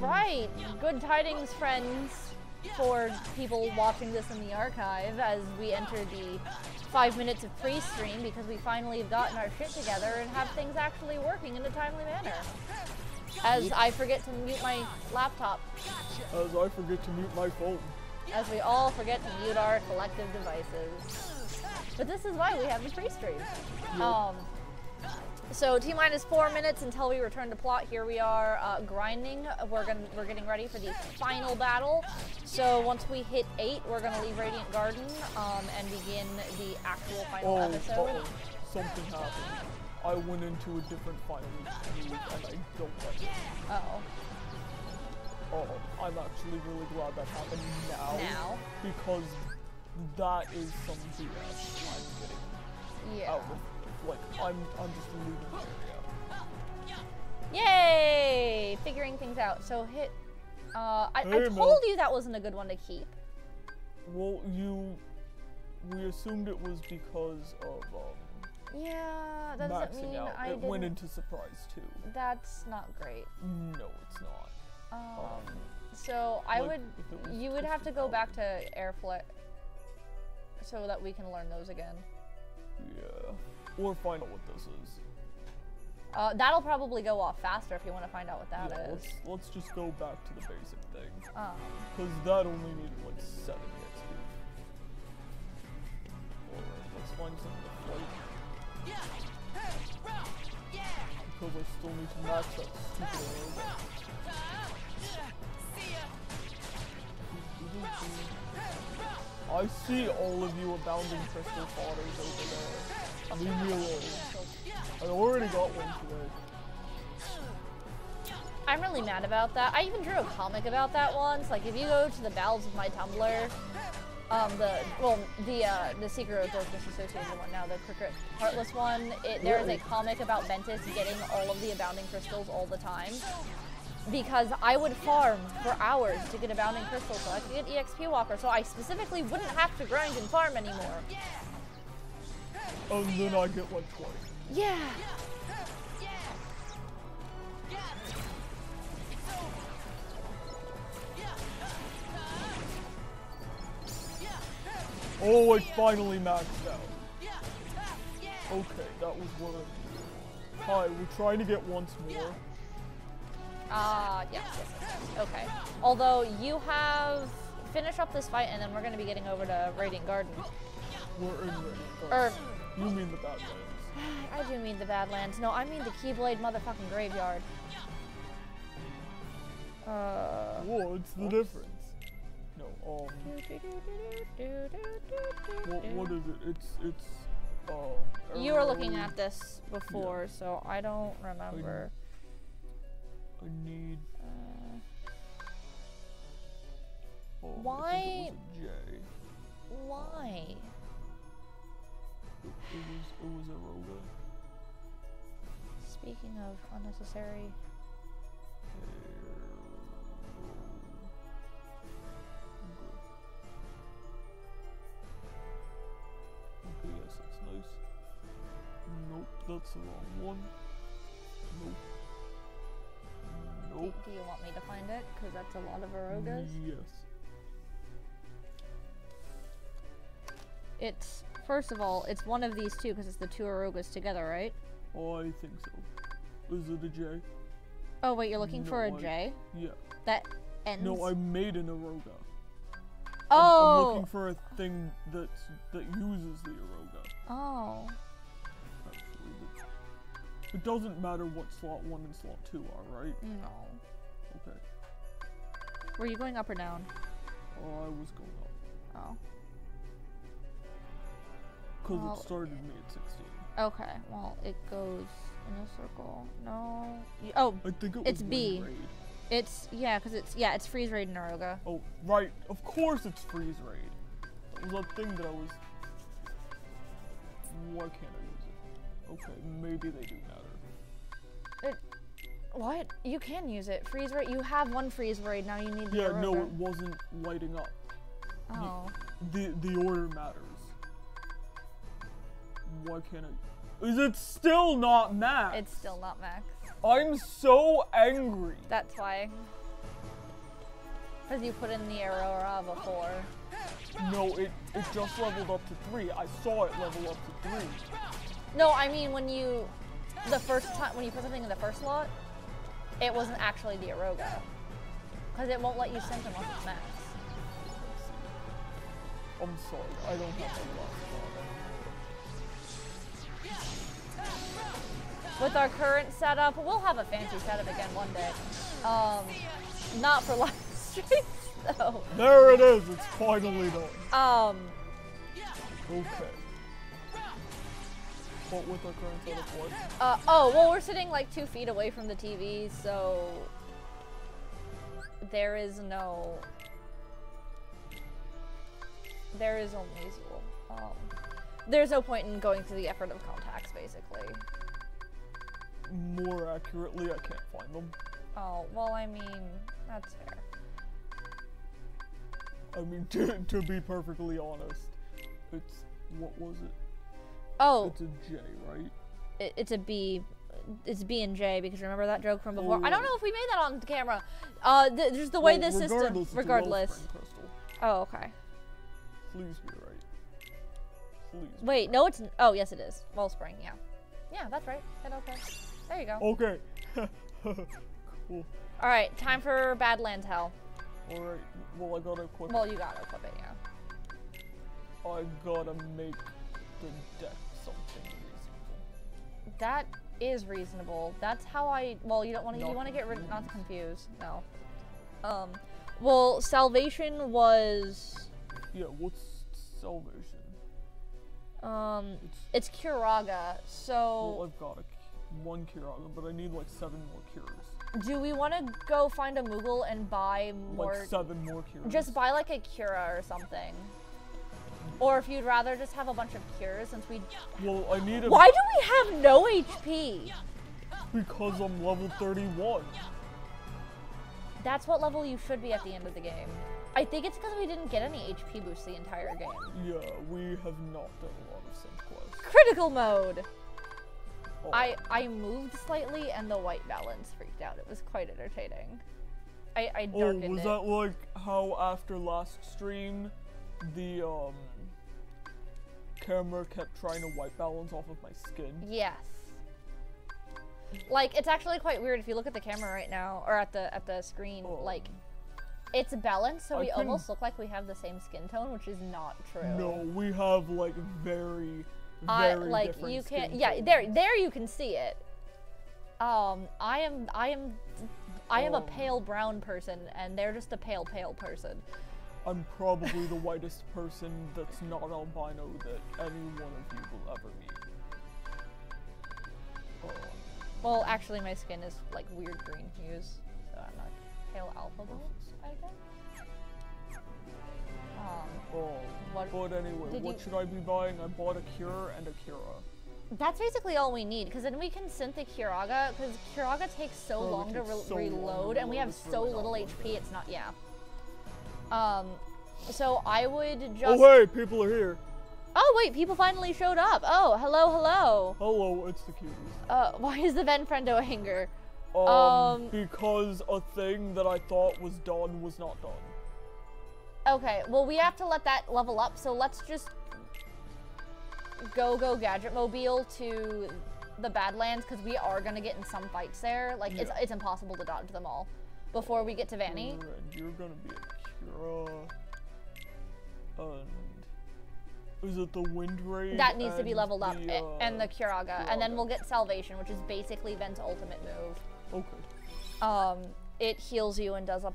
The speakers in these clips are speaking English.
Alright, good tidings, friends, for people watching this in the archive as we enter the 5 minutes of pre-stream because we finally have gotten our shit together and have things actually working in a timely manner. As I forget to mute my laptop. As I forget to mute my phone. As we all forget to mute our collective devices. But this is why we have the pre-stream. Yep. So T-minus 4 minutes until we return to plot. Here we are grinding. We're getting ready for the final battle. So once we hit 8, we're gonna leave Radiant Garden and begin the actual final episode. Something happened. I went into a different final move and I don't like it. Uh-oh. Oh, I'm actually really glad that happened now. Now. Because that is some BS I'm getting out of. Like, I'm just leaving the area. Yay! Figuring things out. So hit. I told you that wasn't a good one to keep. Well, we assumed it was because of Yeah, that doesn't maxing mean out. It went into surprise too. That's not great. No, it's not. So you would have to go back to Airflare so that we can learn those again. Yeah. Or find out what this is. That'll probably go off faster if you want to find out what that is. Let's just go back to the basic thing. Because that only needed like 7 hits. Alright, let's find something to fight. Because I still need to max that stupid arrow. I see all of you abounding crystal fathers over there. Leave me alone. I already got one today. I'm really mad about that. I even drew a comic about that once. Like, if you go to the bowels of my Tumblr, the Secret of Darkness Associated one now, the Cricket Heartless one, there is a comic about Ventus getting all of the abounding crystals all the time. Because I would farm for hours to get abounding crystals so I could get EXP Walker, so I specifically wouldn't have to grind and farm anymore. And then I get like 20. Yeah. Oh, it finally maxed out. Okay, that was one of. Hi, we're trying to get once more. Yes. Okay. Although you have finish up this fight and then we're going to be getting over to Radiant Garden. We're in Radiant Garden. You mean the Badlands. I do mean the Badlands. No, I mean the Keyblade motherfucking graveyard. What's the difference? No, what is it? It's you were looking at this before, so I don't remember. I need. Why? I think it was a J. Why? It was Aroga. Speaking of unnecessary. Okay, yes, that's nice. Nope, that's the wrong one. Nope. Nope. Do you want me to find it? Because that's a lot of Arogas. Yes. It's, first of all, it's one of these two because it's the two Arogas together, right? Oh, I think so. Is it a J? Oh, wait, you're looking for a J? Yeah. That ends... No, I made an Aroga. Oh! I'm looking for a thing that uses the Aroga. Oh. Actually, it doesn't matter what slot 1 and slot 2 are, right? No. Okay. Were you going up or down? Oh, I was going up. Oh. Because it started me at 16. Okay, well, it goes in a circle. No. Oh, I think it's B. Raid. It's, because it's Freeze Raid and Aroga. Oh, right. Of course it's Freeze Raid. That was a thing that I was... Why can't I use it? Okay, maybe they do matter. What? You can use it. Freeze Raid. You have one Freeze Raid, now you need the Yeah, Aroga. no, it wasn't lighting up. Oh. The order matters. Why can't I... Is it still not max? It's still not max. I'm so angry. That's why. Because you put in the Aurora before. No, it just leveled up to 3. I saw it level up to 3. No, I mean when you, the first time, when you put something in the first slot, it wasn't actually the Aroga. Because it won't let you sync unless it's max. I'm sorry, I don't have a lot. With our current setup, we'll have a fancy setup again one day. Not for live streams, though. There it is, it's finally done. Okay. What with our current setup, what? Oh, well, we're sitting like 2 feet away from the TV, so there is no, there's no point in going through the effort of contacts, basically. More accurately, I can't find them. Oh, well, I mean, that's fair. I mean, to be perfectly honest, it's, what was it? Oh. It's a J, right? It's a B. It's B and J, because remember that joke from before? Oh. I don't know if we made that on camera. Just the way this system, regardless. Oh, okay. Please be right. Please. Wait, no, it's, oh, yes it is. Wellspring, yeah. Yeah, that's right. Hit okay. There you go. Okay. Cool. Alright, time for Badlands Hell. Alright, well I gotta equip Well, you gotta equip it, yeah. I gotta make the deck something reasonable. That is reasonable. That's how I, well, you don't want to, you want to get rid, not to confuse, no. Well, Salvation was... Yeah, what's Salvation? It's Curaga, so... Well, I've got one Curaga, but I need like 7 more cures. Do we want to go find a Moogle and buy more... Like 7 more cures. Just buy like a Cura or something. Or if you'd rather just have a bunch of cures, since we... Well, I need a... Why do we have no HP? Because I'm level 31. That's what level you should be at the end of the game. I think it's because we didn't get any HP boost the entire game. Yeah, we have not done a lot of synth quests. Critical mode! Oh. I moved slightly and the white balance freaked out. It was quite entertaining. I darkened it. Oh, was that like how after last stream, the camera kept trying to white balance off of my skin? Yes. Like, it's actually quite weird if you look at the camera right now, or at the screen, like, it's balanced, so we almost look like we have the same skin tone, which is not true. No, we have like very like different you skin can, yeah, tones. there you can see it. I am a pale brown person, and they're just a pale person. I'm probably the whitest person that's not albino that any one of you will ever meet. Well, actually, my skin is like weird green hues, so I'm not pale alpha blue, I guess. But anyway, what should I be buying? I bought a Cure and a Cura. That's basically all we need, because then we can synth the Curaga, because Curaga takes so long to reload, and we have so little HP, it's not, yeah. So I would just... Oh hey, people are here! Oh wait, people finally showed up! Oh, hello! Hello, it's the cuties. Why is the Venfriendo hanger? Because a thing that I thought was done was not done. Okay, well we have to let that level up, so let's just go Gadget Mobile to the Badlands, because we are gonna get in some fights there. Like, yeah. it's impossible to dodge them all before we get to Vanny. And you're gonna be a Cura. And is it the Wind Raid? That needs to be leveled up, and the Curaga, and then we'll get Salvation, which is basically Ven's ultimate move. Okay. It heals you and does a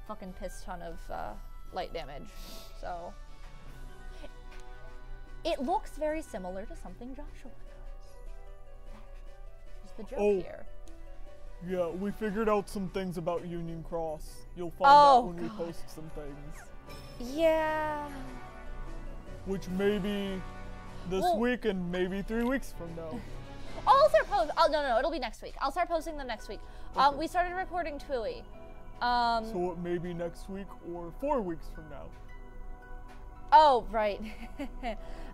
fucking piss ton of light damage, so it looks very similar to something Joshua does. Just the joke here. Yeah, we figured out some things about Union Cross. You'll find out when we post some things. Yeah. Which maybe this week and maybe 3 weeks from now. I'll start posting. Oh, no, it'll be next week. I'll start posting them next week. Okay. We started recording Tui. So it may be next week or 4 weeks from now. Oh, right.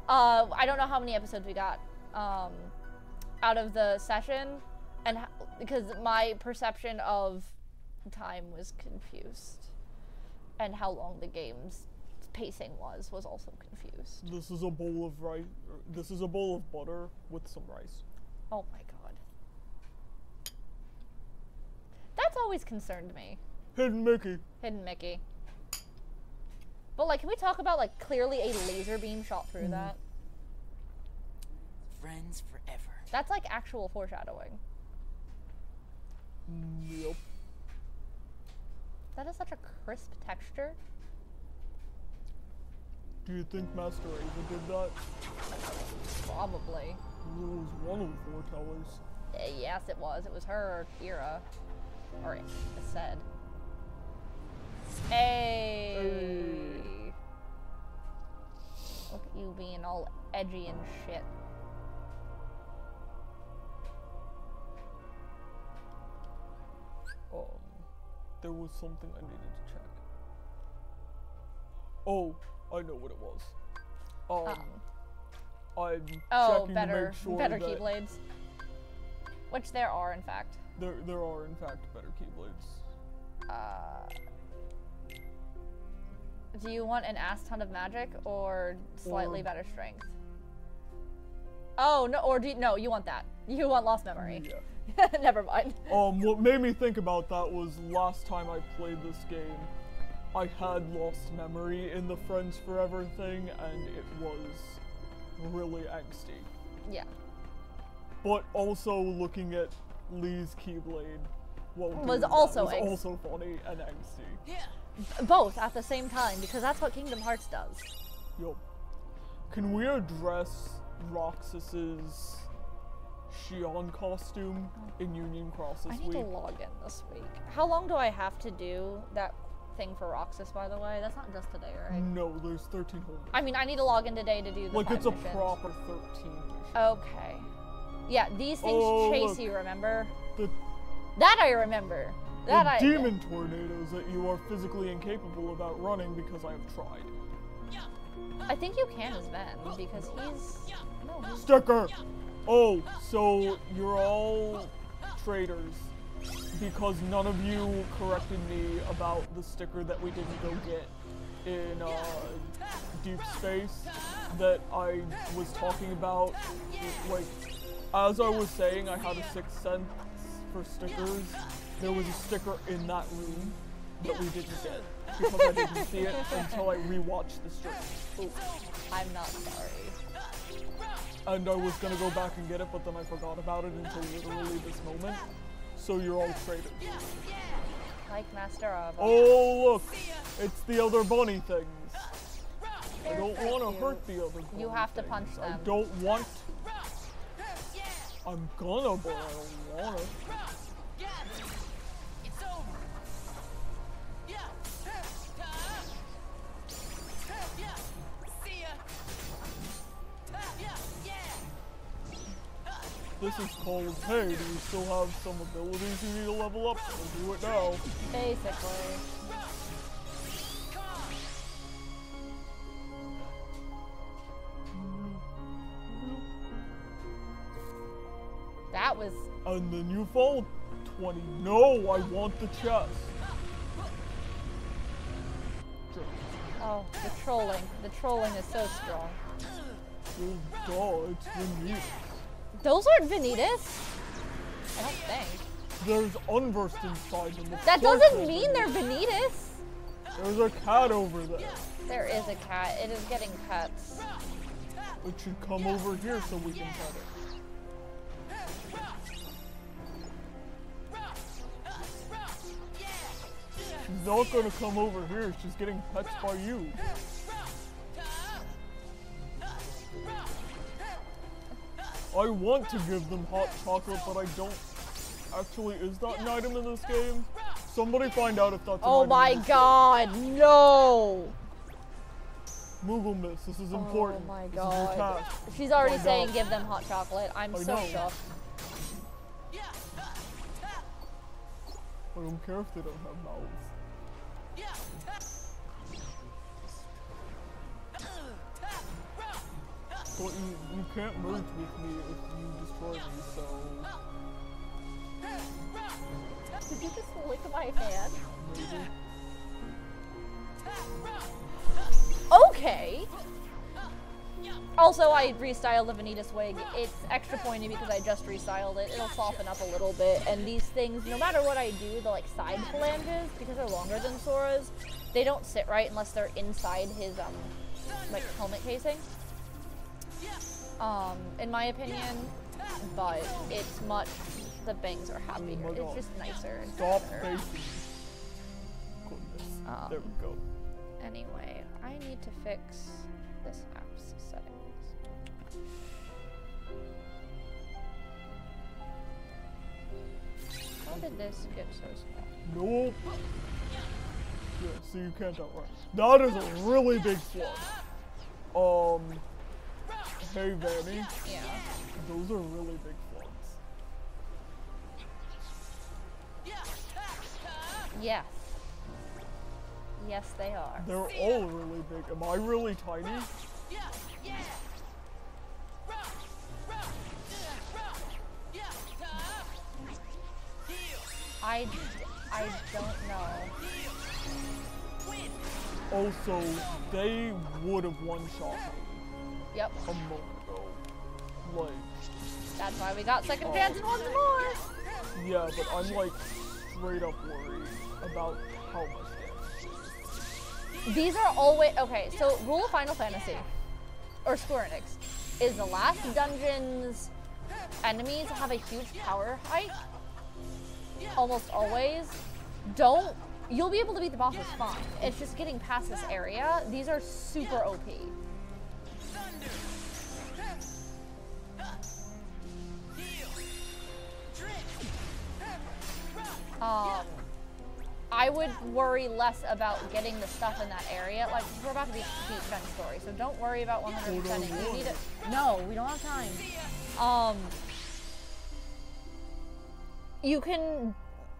I don't know how many episodes we got out of the session, and because my perception of time was confused. and how long the game's pacing was also confused. This is a bowl of rice. This is a bowl of butter with some rice. Oh my god. That's always concerned me. Hidden Mickey. Hidden Mickey. But like, can we talk about like clearly a laser beam shot through that? Friends forever. That's like actual foreshadowing. Yep. That is such a crisp texture. Do you think Master Ava did that? Probably. It was one of the foretellers. Yes, it was. It was her, Kira. Or it said. Hey! Look at you being all edgy and shit. There was something I needed to check. Oh, I know what it was. I'm checking to make sure better that Keyblades. Which there are, in fact. there are in fact better Keyblades. Do you want an ass ton of magic or slightly Or- better strength? Oh no, or no, you want that. You want lost memory. Yeah. Never mind. What made me think about that was last time I played this game, I had lost memory in the Friends Forever thing, and it was really angsty. Yeah. But also looking at Lee's Keyblade while Was doing that also was angst. also funny and angsty. Yeah. Both at the same time, because that's what Kingdom Hearts does. Yup. Can we address Roxas's Xion costume in Union Cross I this need to week? log in this week. How long do I have to do that thing for Roxas, by the way? That's not just today, right? No, there's 13 whole missions. I mean, I need to log in today to do the Like, 5 it's a missions. proper 13 mission. Okay. Yeah, these things Oh, chase look. you, remember? The, That I remember. That the I... demon tornadoes that you are physically incapable of outrunning because I have tried. I think you can as Ben, because he's... No, he's... Sticker! Oh, so you're all traitors because none of you corrected me about the sticker that we didn't go get in Deep Space that I was talking about. Like, as I was saying, I had a sixth sense for stickers. There was a sticker in that room that we didn't get because I didn't see it until I rewatched the stream. Oops. I'm not sorry. And I was gonna go back and get it, but then I forgot about it until literally this moment. So you're all traitors. Like Master of... Oh look! It's the other bunny things. I They're don't so want to cute. hurt the other bunny You have to things. punch I them. don't want... I'm gonna, but I don't wanna. It's over. See ya. This is called, hey, do you still have some abilities you need to level up? We'll do it now. Basically. That was... And then you fall 20. No, I want the chest. Oh, the trolling. The trolling is so strong. Oh, duh, it's Vanitas. Those aren't Vanitas. I don't think. There's unversed inside them. Of That course doesn't there's mean they're Vanitas. There's a cat over there. There is a cat. It is getting pets. It should come over here so we can pet it. She's not gonna come over here. She's getting pets by you. I want to give them hot chocolate, but I don't. Actually, is that an item in this game? Somebody find out if that's an Oh item my in this game. god, no! Moogle Miss, this is important. Oh my This is your god. task. She's already Find saying out. give them hot chocolate. I'm I so know. shocked. I don't care if they don't have mouths. But you can't merge with me if you destroy me, so... Did you just lick my hand? Maybe. Okay. Also, I restyled the Vanitas wig. It's extra pointy because I just restyled it. It'll soften up a little bit. And these things, no matter what I do, the like side phalanges, because they're longer than Sora's, they don't sit right unless they're inside his like helmet casing. In my opinion, but it's much. The bangs are happier. Oh my It's God. just nicer. And Stop better. facing. Goodness. There we go. Anyway, I need to fix this app's settings. How did this get so small? Nope. Yeah, so you can't outrun. That is a really big flood. Hey Vanny, Yeah. those are really big floods. Yes. Yes, they are. They're all really big. Am I really tiny? I don't know. Also, they would have one-shot me Yep. a moment ago. Like, That's why we got second chance and once more. yeah, but I'm like straight up worried about how much damage. These are always okay. So rule of Final Fantasy or Square Enix is the last dungeon's enemies have a huge power hike. Almost always. You'll be able to beat the bosses fine. It's just getting past this area. These are super OP. I would worry less about getting the stuff in that area. Like, we're about to beat Jen's story, so don't worry about 100%ing. You need it. No, we don't have time. You can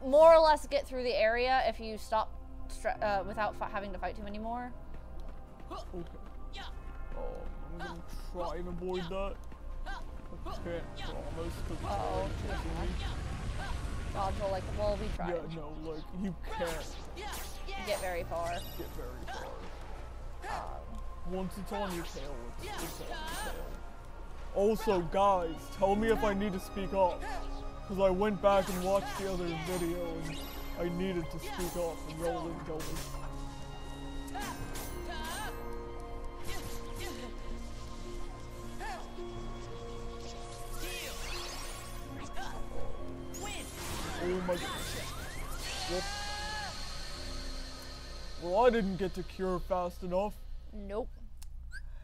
more or less get through the area if you stop without having to fight too many more. Okay. I'm gonna try and avoid that. I can't promise because Uh-oh. it's chasing me. Dodge roll, like, well, we tried. Yeah, no, like, you can't Get very far. get very far. Once it's on your tail, it's on your tail. Also, guys, tell me if I need to speak up. Because I went back and watched the other video and I needed to speak up and y'all didn't tell me. Oh my god. Whoop. Well, I didn't get to cure fast enough. Nope.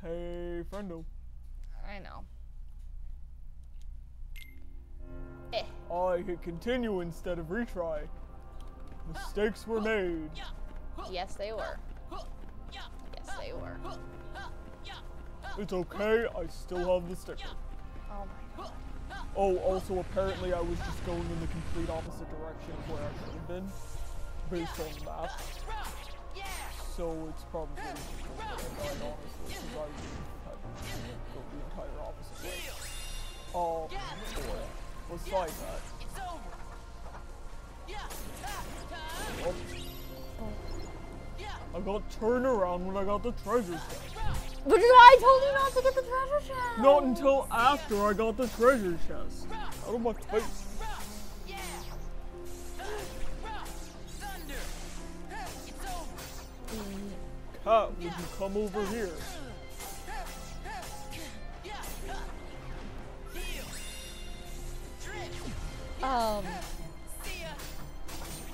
Hey, friendo. I know. I hit continue instead of retry. Mistakes were made. Yes, they were. Yes, they were. It's okay, I still have the sticker. Oh my god. Oh, also apparently I was just going in the complete opposite direction of where I should have been, based on the map. So it's probably just going that I died, honestly, because I would have had to go the entire opposite way. Oh, boy. Besides that. Oh. I got turned around when I got the treasure chest. But I told you not to get the treasure chest! Not until after I got the treasure chest. Out of my face. Cat, would you come over here?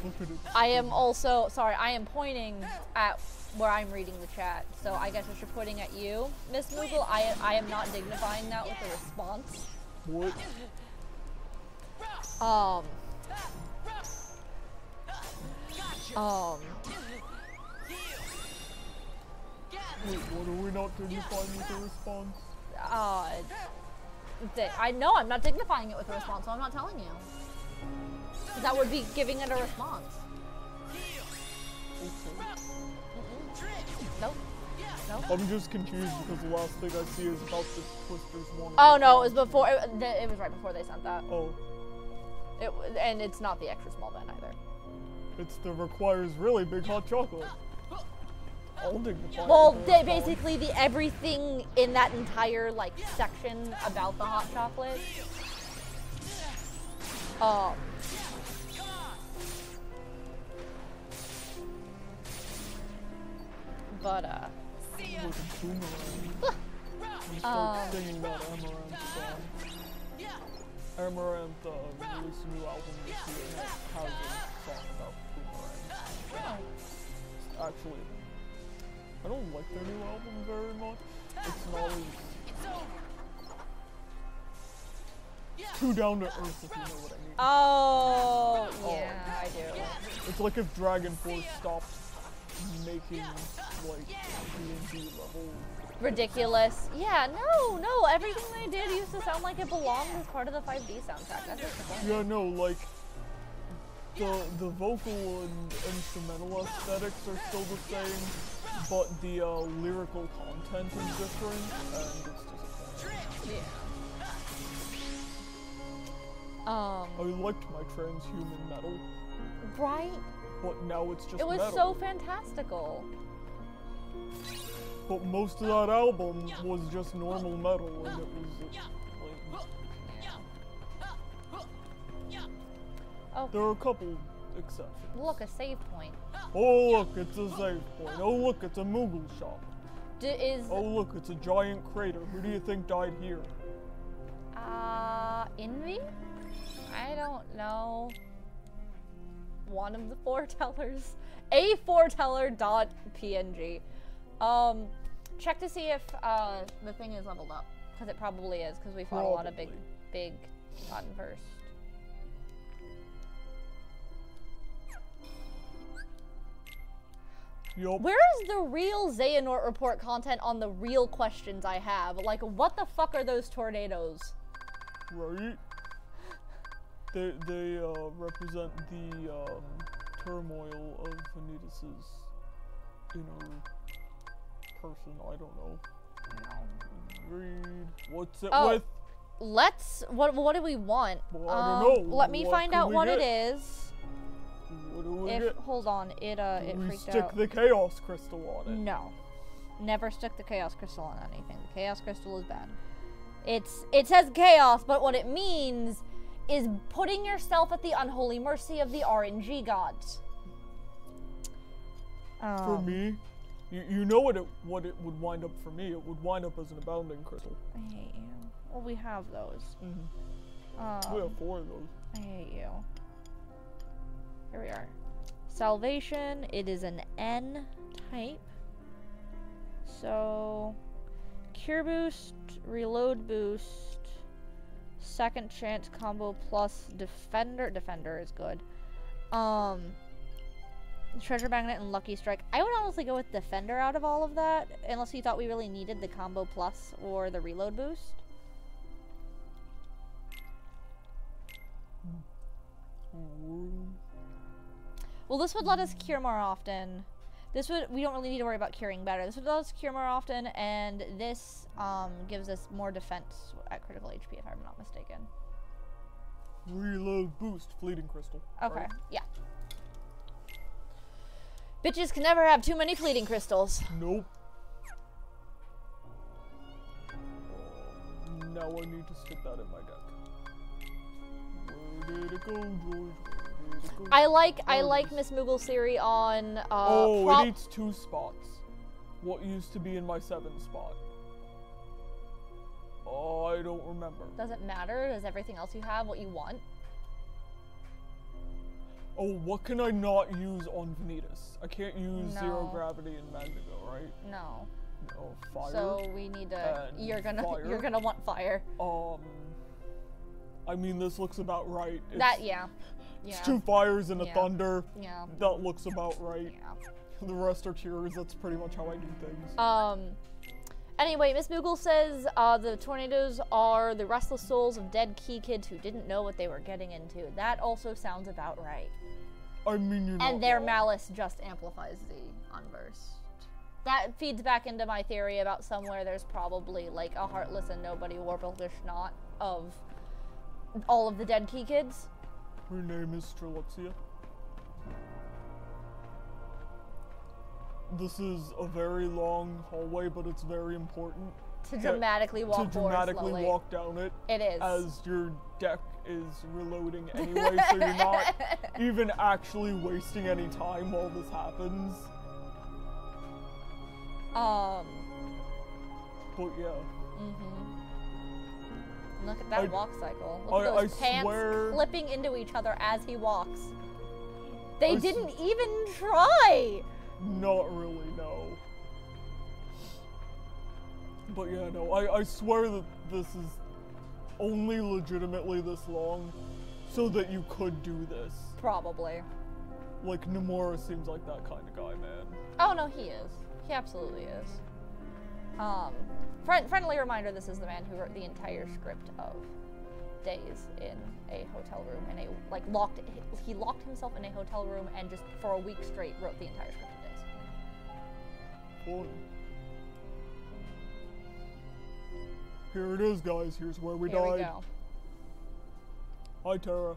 Look at it. I am also, sorry, I am pointing at where I'm reading the chat. So I guess I should pointing at you, Miss Moogle. I am not dignifying that with a response. What? Wait, what are we not dignifying with a response? I know I'm not dignifying it with a response, so I'm not telling you. 'Cause that would be giving it a response. Okay. Nope. Nope. I'm just confused because the last thing I see is about the Twisters one. Oh no, it was before. It was right before they sent that. Oh, And it's not the extra small Ben either. it's the requires really big hot chocolate. scalding hot. Well, They're basically the everything in that entire like section about the hot chocolate. But See ya. like a boomerang. You start singing that Amaranth song. Yeah. Amaranth released a new album this year and it has a song about boomerangs. Actually, I don't like their new album very much. It's not as It's over. too down to earth, if you know what I mean. oh yeah, I do. It's like if Dragon Force stopped making like D&D level. Ridiculous. Yeah, no, everything they did used to sound like it belonged as part of the 5D soundtrack. That's disappointing. Yeah, no, like the vocal and instrumental aesthetics are still the same, but the lyrical content is different, and it's disappointing. Yeah. I liked my transhuman metal, Right? but now it's just It was metal. so fantastical. But most of that album was just normal metal, and it was like, Oh, there are a couple exceptions. look, a save point. Oh look, it's a save point. Oh look, it's a Moogle shop. Oh look, it's a giant crater. Who do you think died here? Envy? I don't know. One of the foretellers. A foreteller.png. Check to see if the thing is leveled up, because it probably is, because we fought a lot of big cotton first. Yup. Where is the real Xehanort report content on the real questions I have? Like, what the fuck are those tornadoes? Right? They represent the turmoil of Vanitas's inner person. I don't know. Read. What's it Oh. with? What do we want? Well, I don't know. Let me What find can out we what get? it is. What do we get? Hold on, it We freaked stick out. the chaos crystal on it. No. Never stick the chaos crystal on anything. The chaos crystal is bad. It says chaos, but what it means is putting yourself at the unholy mercy of the RNG gods. For me, you know what it would wind up for me. It would wind up as an abounding crystal. I hate you. Well, we have those. We have 4 of those. I hate you. Here we are. Salvation. It is an N type. So, cure boost, reload boost, second chance combo plus defender. Defender is good. Treasure magnet and lucky strike. I would honestly go with defender out of all of that, unless you thought we really needed the combo plus or the reload boost. Well, this would let us cure more often. We don't really need to worry about curing better. This would let us cure more often, and this gives us more defense at critical HP, if I'm not mistaken. Reload boost, fleeting crystal. Okay, right? yeah. Bitches can never have too many fleeting crystals. Nope. Now I need to stick that in my deck. Where did it go, George? Where did it go? I like There it is. Miss Moogle's theory on Oh, it eats 2 spots. What used to be in my 7th spot? Oh, I don't remember. Doesn't matter. Does everything else you have what you want? Oh, what can I not use on Vanitas? I can't use Zero No. Gravity and Magneto, right? No. No, fire. So we need to. And You're gonna fire. want fire. I mean, this looks about right. Yeah. It's 2 fires and a Yeah. thunder. Yeah. That looks about right. Yeah. The rest are cures. That's pretty much how I do things. Anyway, Miss Moogle says the tornadoes are the restless souls of dead key kids who didn't know what they were getting into. That also sounds about right. I mean, you're not And their wrong. malice just amplifies the unversed. That feeds back into my theory about somewhere there's probably like a heartless and nobody Warbaldish knot of all of the dead key kids. Her name is Strelitzia. this is a very long hallway, but it's very important To dramatically walk to more dramatically slowly. walk down it. It is. As your deck is reloading anyway, so you're not even actually wasting any time while this happens. But yeah. Look at that I- walk cycle. Look at I those pants swear- clipping into each other as he walks. They I s- didn't even try! Not really, no. But yeah, no, I swear that this is only legitimately this long so that you could do this. Probably. Like, Nomura seems like that kind of guy, man. Oh no, he is. He absolutely is. Friendly reminder, this is the man who wrote the entire script of Days in a hotel room, and he locked himself in a hotel room and just for a week straight wrote the entire script of Days. Fun. Here it is, guys. Here's where we Here died. we go. Hi, Tara.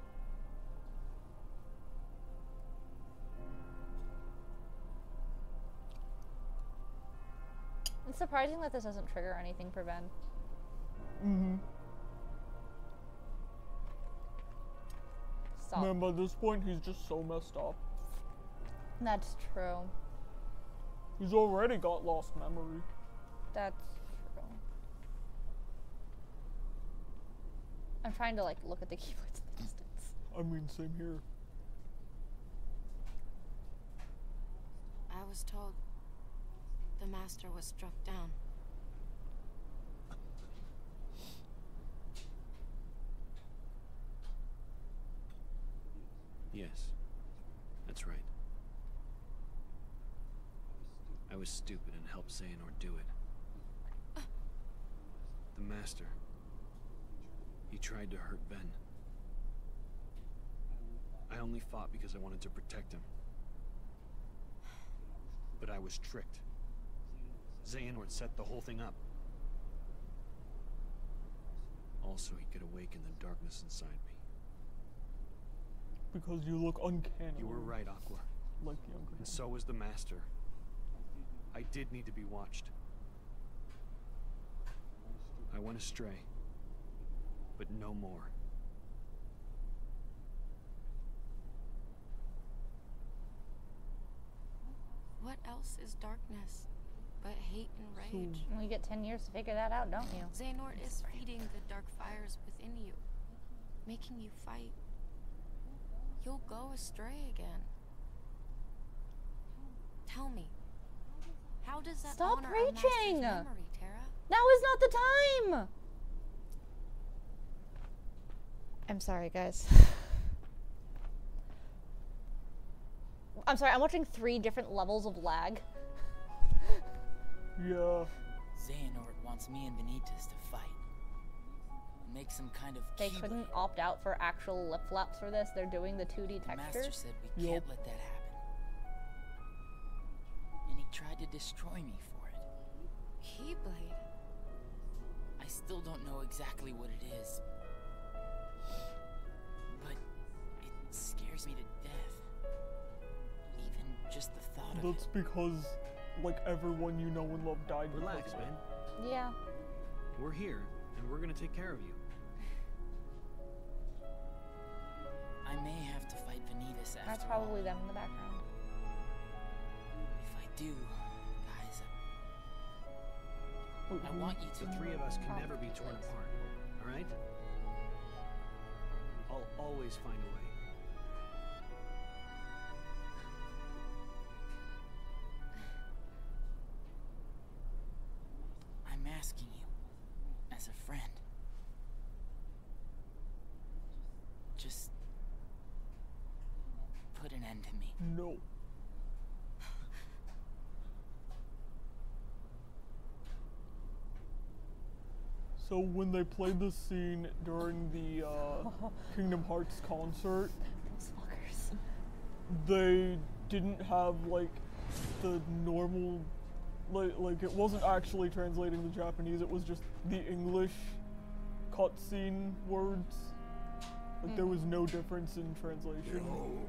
It's surprising that this doesn't trigger anything for Ben. Mm-hmm. Stop. Man, by this point, he's just so messed up. That's true. He's already got lost memory. That's true. I'm trying to look at the keyblades in the distance. I mean, same here. I was told the master was struck down. Yes, that's right. I was stupid and helped Xehanort do it. The Master. He tried to hurt Ben. I only fought because I wanted to protect him. But I was tricked. Xehanort set the whole thing up. Also, he could awaken the darkness inside me. Because you look uncanny. You were right, Aqua. Like younger. And so was the Master. I did need to be watched. I went astray. But no more. What else is darkness but hate and rage? You get 10 years to figure that out, don't you? Xehanort is feeding the dark fires within you, making you fight. You'll go astray again. Tell me, how does that Stop honor our master's preaching! memory, Tara? Now is not the time! I'm sorry, guys. I'm sorry, I'm watching 3 different levels of lag. Yeah. Xehanort wants me and Benitez to fight. Make some kind of They keyblade. couldn't opt out for actual lip flaps for this. They're doing the 2D The master textures. said we can't let that happen. And he tried to destroy me for it. Keyblade. I still don't know exactly what it is. But it scares me to death. Even just the thought of That's it. because, like, everyone you know and love died. because Relax, of it. man. Yeah. We're here, and we're gonna take care of you. I may have to fight Benitez after That's all. probably them in the background. If I do, guys, Wait, I who- want you to. The 3 of us can never be torn apart, alright? I'll always find a way. I'm asking you, as a friend. Just put an end to me. No. So when they played this scene during the Kingdom Hearts concert, Those fuckers. they didn't have like the normal, like it wasn't actually translating the Japanese. It was just the English cutscene words. Like there was no difference in translation, Behold,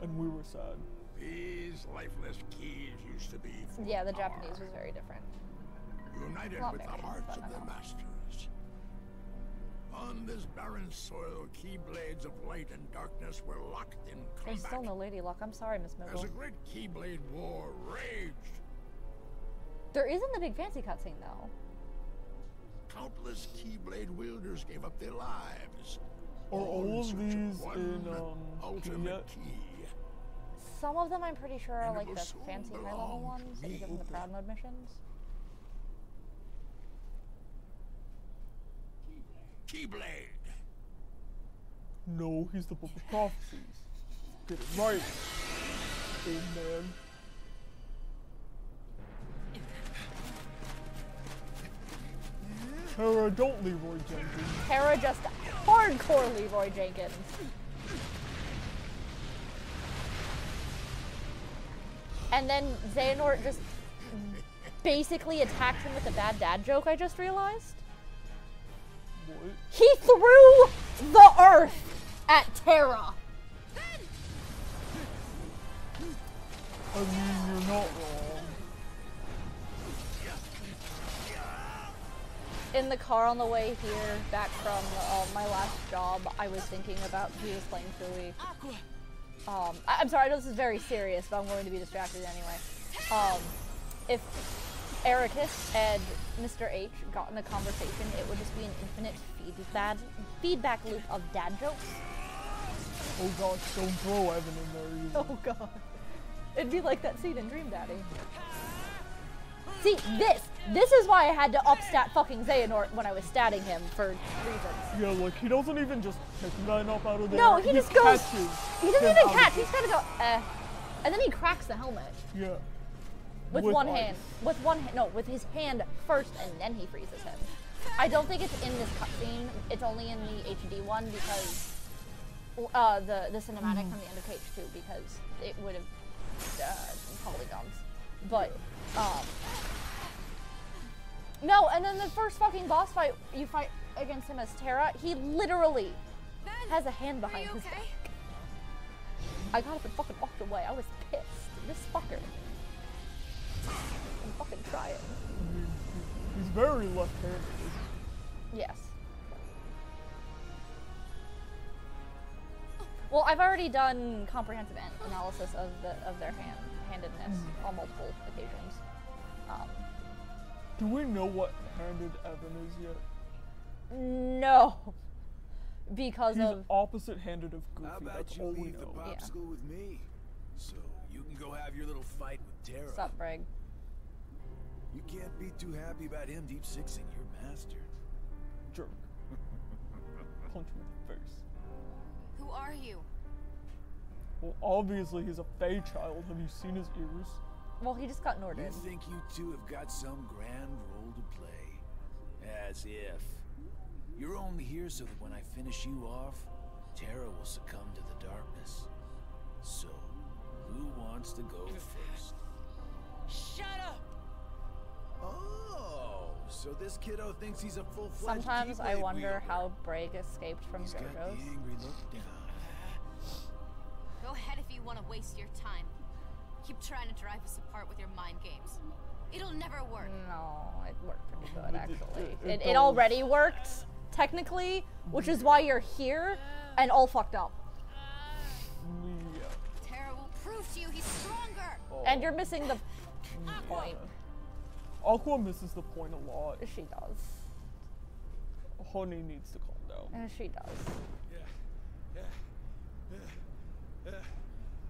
and we were sad. these these lifeless keys used to be for Yeah, the power, Japanese was very different. united Not with the very, hearts but of their enough. masters. On this barren soil, keyblades of light and darkness were locked in There's combat. still no Lady Luck. I'm sorry, Miss As Mogul. a great keyblade war raged, There isn't the big fancy cutscene though. countless keyblade wielders gave up their lives. Are all in of search these one in ultimate PDF? key. Some of them I'm pretty sure are And it like will the soon fancy high belong level to ones that you me. get from the proud mode missions. Keyblade. No, he's the Book of Prophecies. Get it right, old man. Hera, don't Leroy Jenkins. Hera just hardcore Leroy Jenkins. And then Xehanort just basically attacked him with a bad dad joke, I just realized. What? He threw the earth at Terra. I mean, you're not wrong. In the car on the way here, back from my last job, I was thinking about, he was playing Fui. I'm sorry, I know this is very serious, but I'm going to be distracted anyway. If Ericus and Mr. H got in a conversation, it would just be an infinite feedback loop of dad jokes. Oh gosh, don't throw Evan in there either. Oh god. It'd be like that scene in Dream Daddy. See, this is why I had to upstat fucking Xehanort when I was statting him for reasons. Yeah, like, he doesn't even just pick that up out of there. No, he just goes, catches he doesn't him even out catch, of he's gotta go, and then he cracks the helmet. Yeah. With With one ice. hand. With one hand, no, with his hand first, and then he freezes him. I don't think it's in this cutscene, it's only in the HD one because, the cinematic from the end of KH2 because it would have, polygons. But, no, and then the first fucking boss fight, you fight against him as Terra, he literally has a hand behind his back. I got up and fucking walked away. I was pissed. This fucker. I'm fucking trying. He's very left-handed. Yes. Well, I've already done comprehensive analysis of their handedness on multiple occasions. Do we know what handed Evan is yet? No, because He's of opposite-handed of Goofy. How about That's you all we leave the know. popsicle with me, so you can go have your little fight with Terra. sup, Brig. You can't be too happy about him deep sixing your master. Jerk. Punch him in the face. Who are you? Well, obviously he's a Fey child. Have you seen his ears? Well, he just got Nordin. You think you two have got some grand role to play? As if. You're only here so that when I finish you off, Terra will succumb to the darkness. So, who wants to go first? Shut up! Oh, so this kiddo thinks he's a full-fledged Sometimes I Keyblade wonder wielder. how Brig escaped from He's got the JoJo's. angry look down. Go ahead if you want to waste your time. Keep trying to drive us apart with your mind games. It'll never work. No, it worked pretty good actually. it It already worked, technically, which is why you're here and all fucked up. Yeah. Terra will prove to you he's stronger. And you're missing the point. Aqua misses the point a lot. She does. Honey needs to calm down. She does.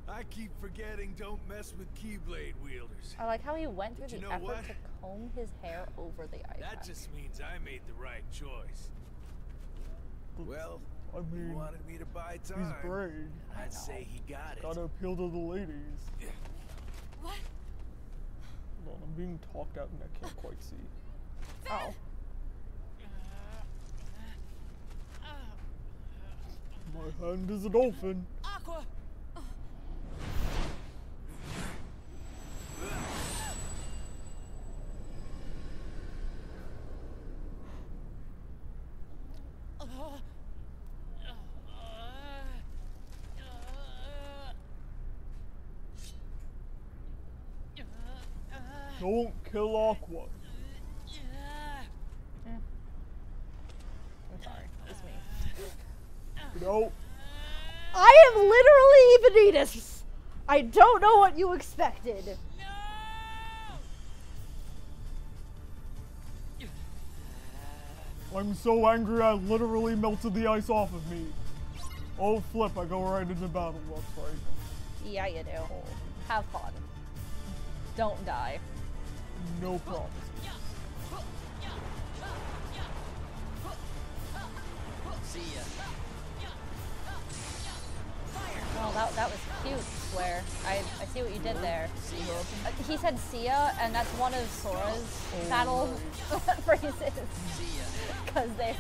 I keep forgetting don't mess with Keyblade wielders. I like how he went through But you the know effort what? to comb his hair over the ice. That just means I made the right choice. Well, I he mean, wanted me to buy he's time. brave. I'd say he got it. Gotta appeal to the ladies. What? Hold on, I'm being talked out and I can't quite see. Oh. My hand is a dolphin. Aqua! Don't kill Aqua. I'm sorry. It's me. No. I am literally Evanitas. I don't know what you expected. I'm so angry I literally melted the ice off of me. Oh flip, I go right into battle, that's right. Yeah, you do. Have fun. Don't die. No promises. See ya. Well, that was cute, Swear. I see what you did there. He said see ya, and that's one of Sora's battle phrases. Because they,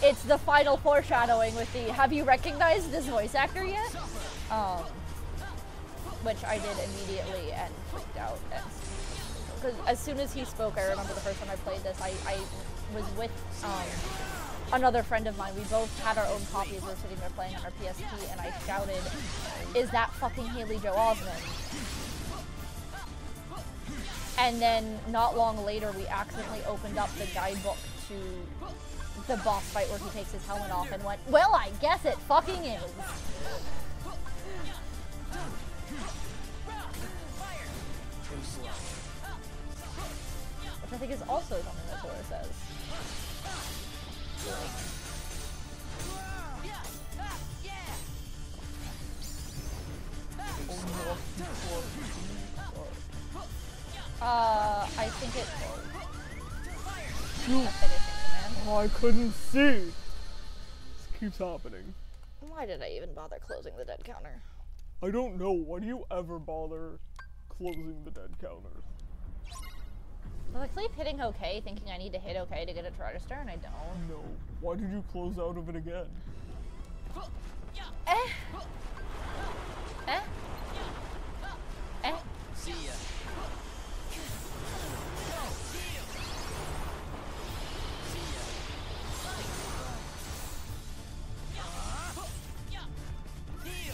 it's the final foreshadowing with the, have you recognized this voice actor yet? Which I did immediately and freaked out. Because as soon as he spoke, I remember the first time I played this, I was with, another friend of mine. We both had our own copies. We were sitting there playing on our PSP, and I shouted, "Is that fucking Haley Joel Osment?" And then, not long later, we accidentally opened up the guidebook to the boss fight where he takes his helmet off and went, "Well, I guess it fucking is." Which I think is also something that Sora says. I think it. Oh, I couldn't see. This keeps happening. Why did I even bother closing the dead counter? I don't know. Why do you ever bother closing the dead counter? So I keep hitting OK, thinking I need to hit OK to get it to register, and I don't. No. Why did you close out of it again? Eh. Eh. Eh. See ya.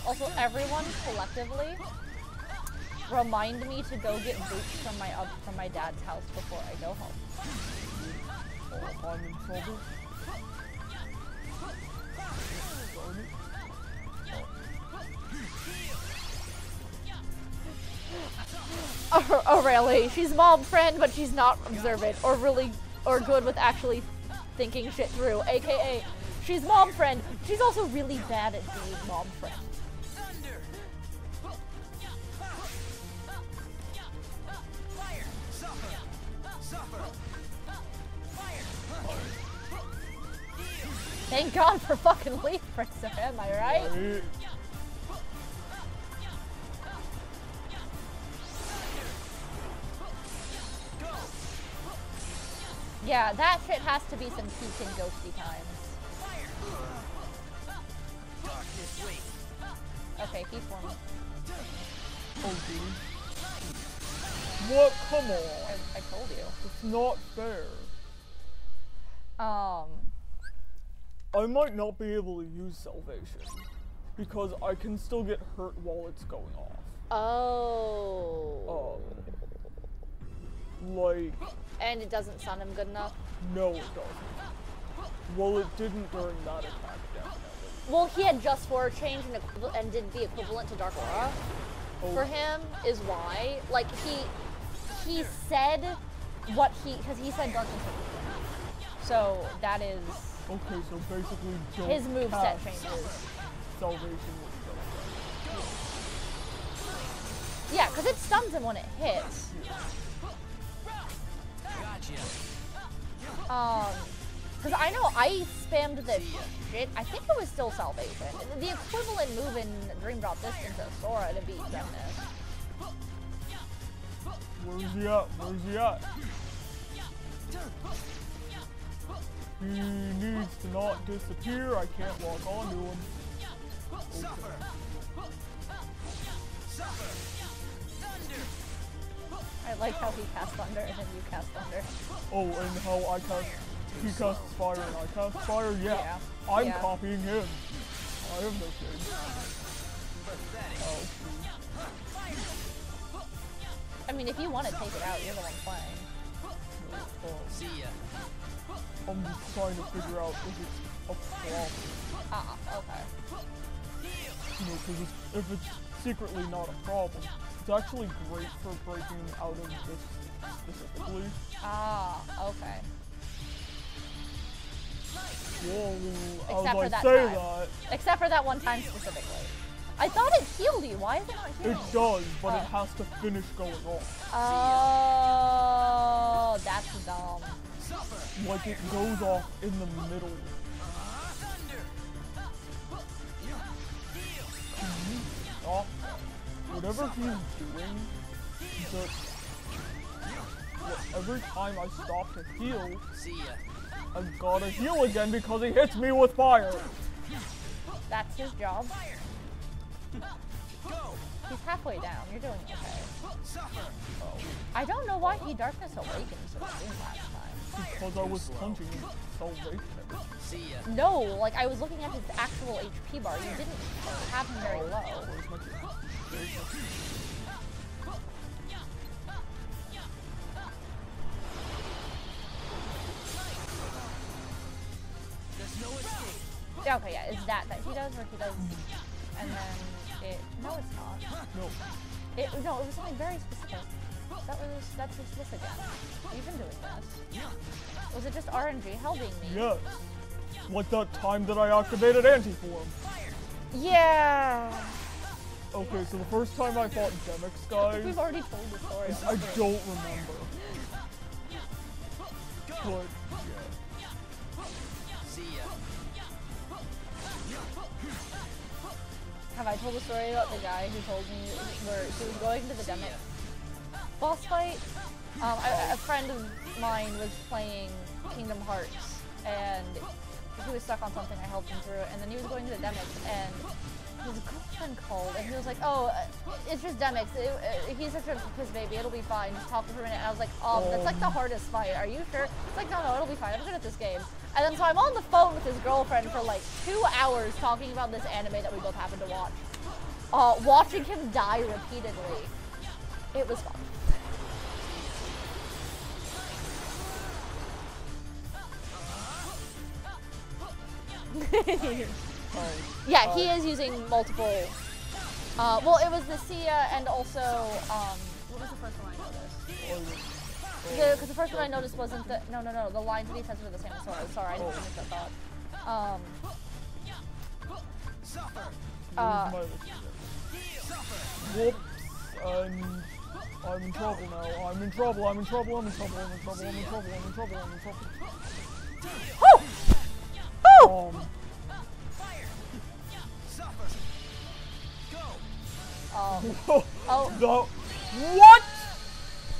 Also, everyone collectively remind me to go get boots from my dad's house before I go home. Oh, I'm in trouble. Aurelie, she's mom friend, but she's not observant or good with actually thinking shit through. AKA, she's mom friend. She's also really bad at being mom friend. Thank God for fucking Leaf Prince, am I right? Yeah, that shit has to be some peak and ghosty times. Okay, keep forming. Oh, dude. What? Come on. I told you. It's not fair. I might not be able to use salvation because I can still get hurt while it's going off. Oh. Like. And it doesn't stun him good enough? No, it doesn't. Well, it didn't during that attack, definitely. Well, he had just Forward Change and did the equivalent to Dark Aura. Oh. For him is why. Like, he said what because he said Dark Infinity. So, that is... Okay, so basically don't his moveset changes. Salvation Yeah, because it stuns him when it hits. Because I know I spammed the shit. I think it was still Salvation. The equivalent move in Dream Drop Distance of Sora to beat Gemini. Where's he at? Where's he at? He needs to not disappear. I can't walk onto him. Okay. I like how he casts Thunder and then you cast Thunder. Oh, and how he casts Fire and I cast Fire? Yeah. I'm copying him. I have no shade. Oh, I mean, mean, if you want to take it out, you're the one playing. See ya. I'm just trying to figure out if it's a problem. Ah, okay. You know, because if it's secretly not a problem, it's actually great for breaking out of this specifically. Ah, okay. Whoa, Except I for was like, that say time. that. Except for that one time specifically. I thought it healed you. Why is it not healing? It does, but Oh. it has to finish going off. Oh, that's dumb. Like it goes off in the middle. Stop that. Whatever he's doing, every time I stop to heal, See ya. I've gotta heal again because he hits me with fire. That's his job. He's halfway down. You're doing okay. I don't know why he Darkness Awakened so soon last time. Because I was punching Salvation. See ya. No, like I was looking at his actual HP bar. You didn't have him very low. Where's my kid? There's no escape. Yeah, okay, yeah, is that he does, or he does, and then it, no it's not. No. No, it was something very specific. That's just this again. You've been doing this. Was it just RNG helping me? Yes. Like that time that I activated Anti-Form. Yeah. Okay, so the first time I fought Demix, guys, We've already told the story. I don't remember. But, See ya. Have I told the story about the guy who told me where he was going to the Demix boss fight? A friend of mine was playing Kingdom Hearts, and he was stuck on something. I helped him through it, and then he was going to the Demix, and his girlfriend called, and he was like, "Oh, it's just Demix. He's such a piss baby. It'll be fine. Just talk to him for a minute." And I was like, "Oh, that's like the hardest fight. Are you sure?" It's like, "No, it'll be fine. I'm good at this game." And then so I'm on the phone with his girlfriend for like 2 hours talking about this anime that we both happened to watch. Watching him die repeatedly. It was fun. Yeah, he is using multiple. Well, it was the Sia and also what was the first one I noticed? Because the first one I noticed wasn't the no. The lines and defense were the same. Sorry, I didn't finish that thought. Whoops, and I'm in trouble now. I'm in trouble. I'm in trouble. I'm in trouble. I'm in trouble. I'm in trouble. I'm in trouble. I'm in trouble. Oh! Oh! Oh. What?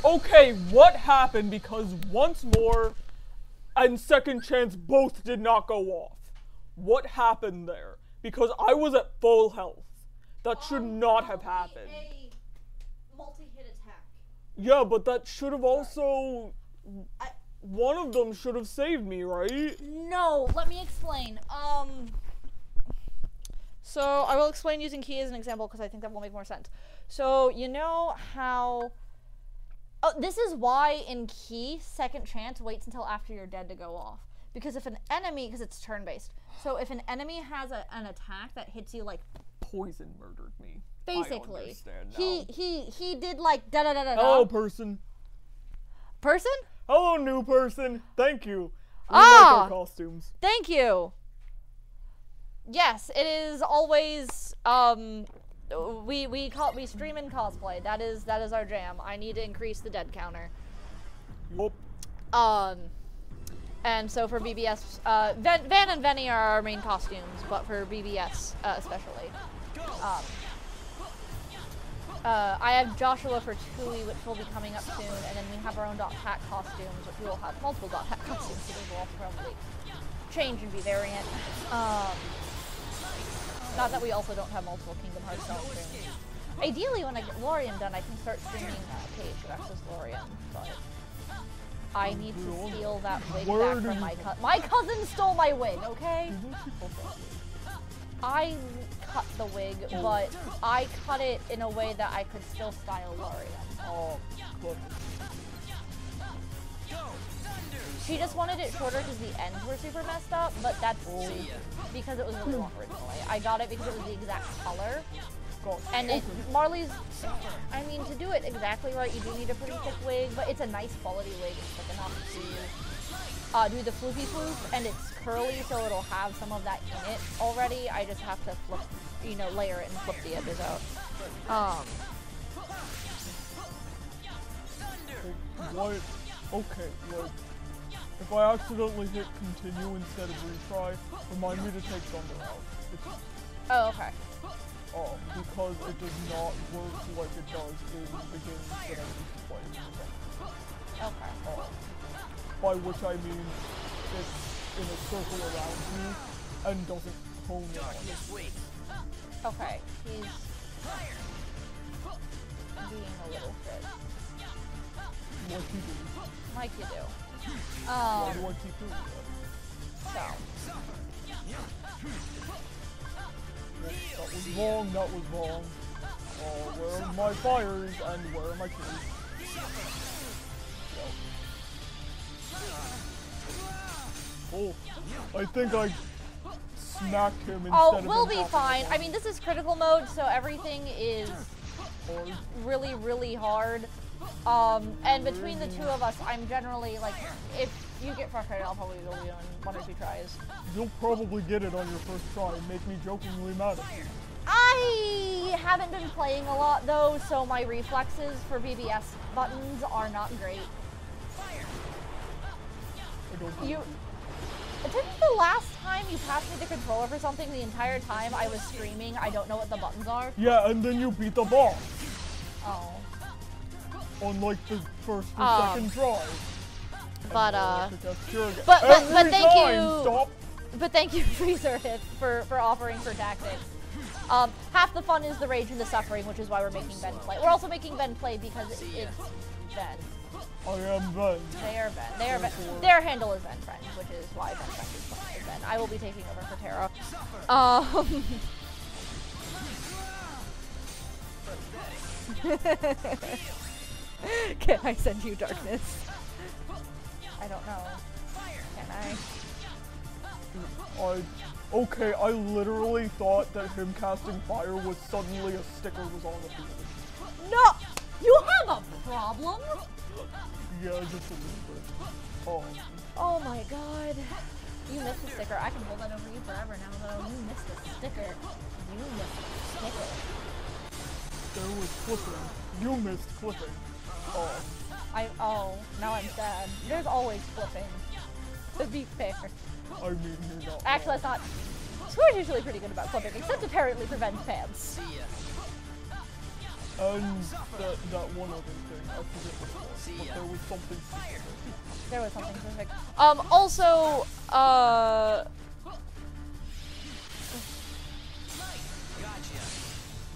Okay, what happened? Because once more and Second Chance both did not go off. What happened there? Because I was at full health. That should not have happened. A multi-hit attack. Yeah, but that should have also... One of them should have saved me, right? No, let me explain. So I will explain using Key as an example because I think that will make more sense. So you know how... Oh, this is why in Key, Second Chance waits until after you're dead to go off. Because if an enemy, because it's turn-based, so if an enemy has an attack that hits you like... Poison murdered me. Basically. I understand now. He did like da-da-da-da-da. Hello, person. Person? Hello, new person. Thank you. We Ah! like our costumes. Thank you. Yes, it is always we stream in cosplay. That is our jam. I need to increase the dead counter. Whoop. And so for BBS, Van and Venny are our main costumes, but for BBS especially. I have Joshua for Tui, which will be coming up soon, and then we have our own .hat costumes, which we will have multiple .hat costumes, so those will also probably change and be variant. Not that we also don't have multiple Kingdom Hearts streams. Ideally, when I get Lorian done, I can start streaming Cage versus Lorian, but I need to steal that wig back from my cousin. My cousin stole my wig, okay? I cut the wig, but I cut it in a way that I could still style Larian. Oh, look. She just wanted it shorter because the ends were super messed up, but that's because it was really long originally. I got it because it was the exact color. And it, Marley's, I mean, to do it exactly right, you do need a pretty thick wig, but it's a nice quality wig. It's thick enough to do the floofy floof, and it's curly, so it'll have some of that in it already. I just have to flip, you know, layer it and flip the edges out. What? Okay, look. If I accidentally hit continue instead of retry, remind me to take Thunder out. Oh, okay. Because it does not work like it does in the games that I used to play. Okay. By which I mean it's in a circle around you and doesn't hone in on it. Okay, he's being a little fit. Like you do. Like you do. Why do I keep doing that? So. That was wrong, that was wrong. Where are my fires and where are my trees? Oh, I think I smacked him instead of we'll be fine. I mean, this is critical mode, so everything is really, really hard. And between the two of us, I'm generally, like, if you get frustrated, I'll probably go you in 1 or 2 tries. You'll probably get it on your first try and make me jokingly mad at you. I haven't been playing a lot, though, so my reflexes for BBS buttons are not great. Didn't the last time you passed me the controller for something, the entire time I was screaming, I don't know what the buttons are? Yeah, and then you beat the boss. Oh. On like the first or second try. But but thank you. Stop. But thank you, Freezer, for offering for tactics. Half the fun is the rage and the suffering, which is why we're making Ben play. We're also making Ben play because it's Ben. I am Ben. They are Ben. They are Ben. Their handle is Ben Friend, which is why Ben Friend is playing as Ben. I will be taking over for Tara. Can I send you darkness? I don't know. Can I? Okay, I literally thought that him casting fire was suddenly a sticker was on the field. No! You have a problem? Yeah, just a little bit. Oh my god. You missed a sticker. I can hold that over you forever now, though. You missed a sticker. You missed a sticker. There was clipping. You missed clipping. Now I'm sad. There's always clipping. To be fair. I mean, you're not. Actually, that's not. Square's usually pretty good about clipping, except apparently for Ben's pants. And that one other thing, I forget what it was, but there was something specific. There was something specific. Also,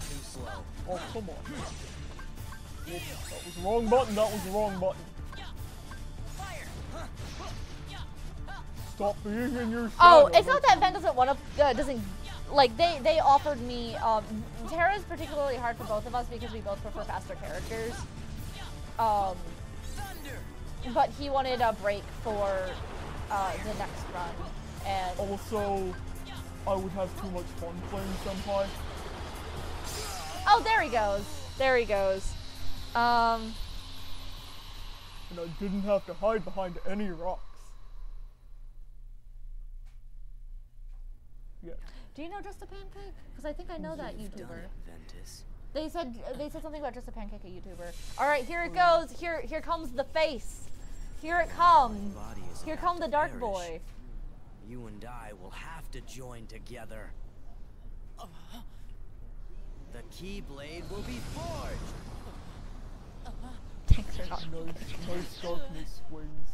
Too slow. Oh, come on. Whoops, that was the wrong button, that was the wrong button. Stop being in your shadow. Oh, it's not that Ben doesn't want to, doesn't, like, they offered me, Terra's particularly hard for both of us because we both prefer faster characters. But he wanted a break for, the next run, and... Also, I would have too much fun playing Senpai. Oh, there he goes. There he goes. And I didn't have to hide behind any rocks. Yeah. Do you know Just a Pancake? Because I think I know that YouTuber. Ventus. They said something about Just a Pancake, a YouTuber. All right, here it goes. Here comes the face. Here it comes. Here come the Dark Boy. You and I will have to join together. The Keyblade will be forged. Thanks for not. Nice darkness swings.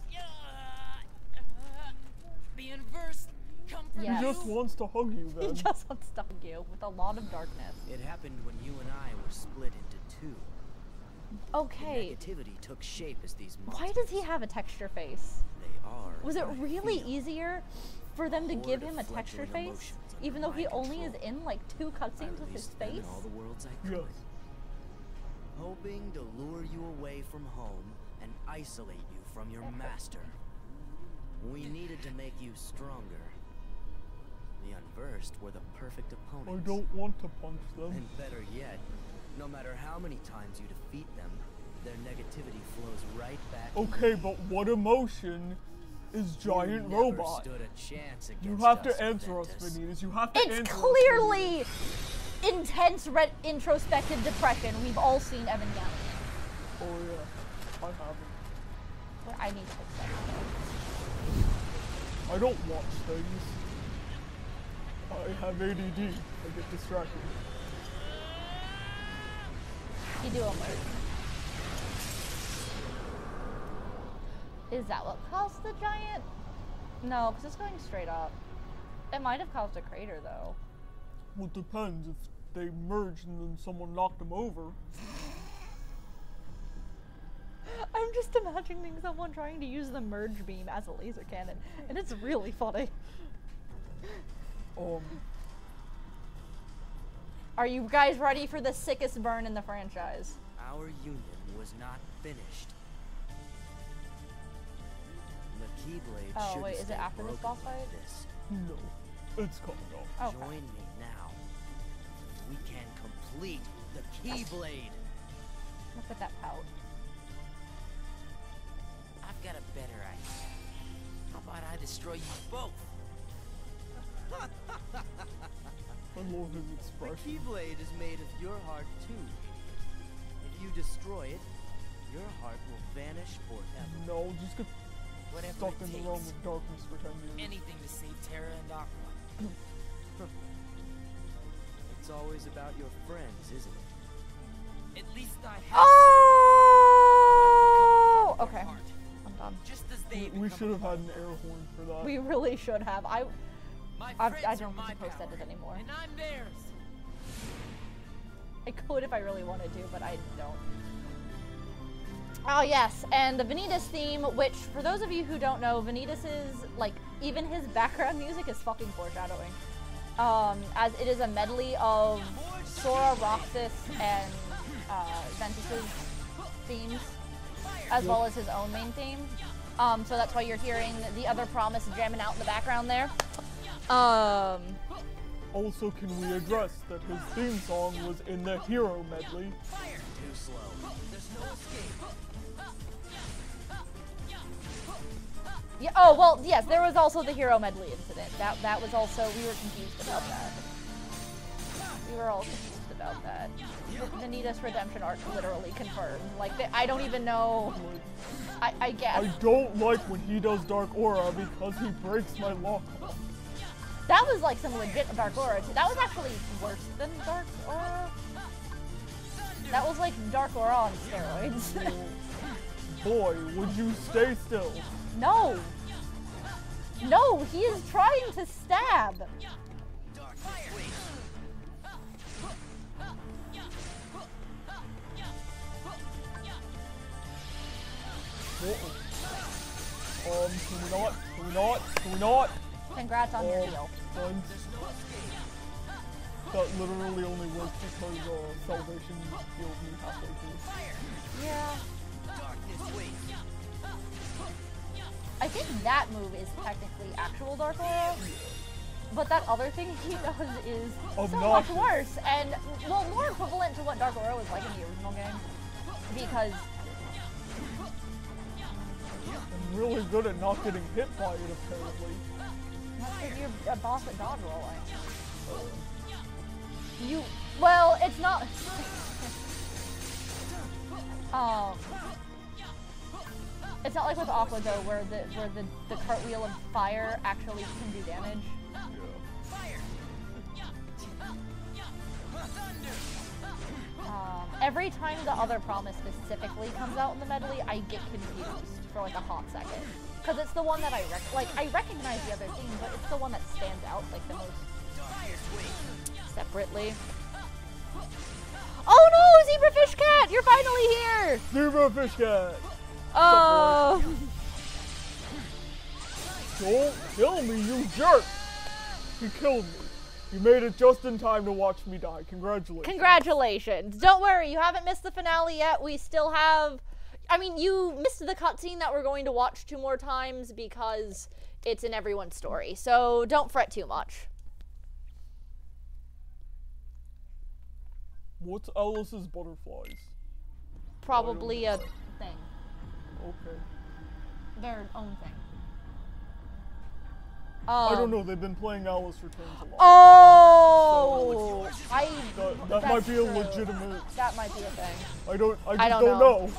The inverse comfort. Yes. He just wants to hug you, He then. just wants to hug you with a lot of darkness. It happened when you and I were split into two. Okay. The negativity took shape as these monsters. Why does he have a texture face? They are. Was it what I really feel. easier for them to Horde give of him a texture fledgling face, emotions even under though he my only is control. in like 2 cutscenes with his released them in face. all the worlds I could. Yes. Hoping to lure you away from home and isolate you from your master. We needed to make you stronger. The Unversed were the perfect I opponents. don't want to punch them. And better yet, no matter how many times you defeat them, their negativity flows right back. Okay, but what emotion is giant You never robot? stood a chance You against have to us, answer us, Ventus. Vanitas. You have to It's answer us, clearly intense introspective depression. We've all seen Evangelion. Vanitas. Oh yeah, I haven't. Well, I need to fix that. I don't watch things. I have ADD. I get distracted. You do alert. Is that what caused the giant? No, because it's going straight up. It might have caused a crater though. Well, it depends. If they merged and then someone knocked them over. I'm just imagining someone trying to use the merge beam as a laser cannon, and it's really funny. Are you guys ready for the sickest burn in the franchise? Our union was not finished. The Keyblade Oh, shouldn't wait, is it stay after this broken boss like fight? this. No, it's coming up. Okay. Join me now. We can complete the Keyblade. Look at that pout. I've got a better idea. How about I destroy you both? I love his The expression. Keyblade is made of your heart too. If you destroy it, your heart will vanish forever. No, just get Whatever stuck it in the takes. realm of darkness for 10 years. Anything to save Terra and Aqua. It's always about your friends, isn't it? At least I have Oh! their Okay, heart, I'm done. just as they We become should have a had part an air horn for that. We really should have. My I friends don't are my need to post power, edit anymore. and I'm theirs. I could if I really wanted to, but I don't. Oh yes, and the Vanitas theme, which for those of you who don't know, Vanitas is like even his background music is fucking foreshadowing. As it is a medley of Sora, Roxas, and Ventus's themes, as well as his own main theme. So that's why you're hearing the other Promise jamming out in the background there. Also, can we address that his theme song was in the Hero medley? Too slow. There's no escape. Yeah, oh, well, yes, there was also the Hero Medley incident. That was also, we were confused about that. We were all confused about that. Vanitas Redemption arc literally confirmed. Like, I don't even know. I guess. I don't like when he does Dark Aura because he breaks my lock. That was like some legit Dark Aura. That was actually worse than Dark Aura. That was like Dark Aura on steroids. Boy, would you stay still? No! No, he is trying to stab! Can we not? Can we not? Can we not? Congrats on your deal. Thanks. That literally only works because Salvation healed me halfway through. Yeah. I think that move is technically actual Dark Aura, but that other thing he does is so much Obnoxious. worse, and, well, more equivalent to what Dark Aura was like in the original game, because I'm really good at not getting hit by it, apparently. that's because you're a boss at dodge rolling. Well, it's not, it's not like with Aqua though, where the cartwheel of fire actually can do damage. Every time the other Promise specifically comes out in the medley, I get confused for like a hot second. Because it's the one that I recognize the other theme, but it's the one that stands out like the most separately. Oh no, Zebrafish Cat, you're finally here! Zebra Fish Cat! Oh. Don't kill me, you jerk! He killed me. You made it just in time to watch me die. Congratulations. Congratulations. Don't worry, you haven't missed the finale yet. We still have... I mean, you missed the cutscene that we're going to watch 2 more times because it's in everyone's story. So don't fret too much. What's Alice's butterflies? Probably a thing. Okay. Their own thing. I don't know, they've been playing Alice Returns a lot. Oh! So that might be a legitimate... That might be a thing. I just don't know.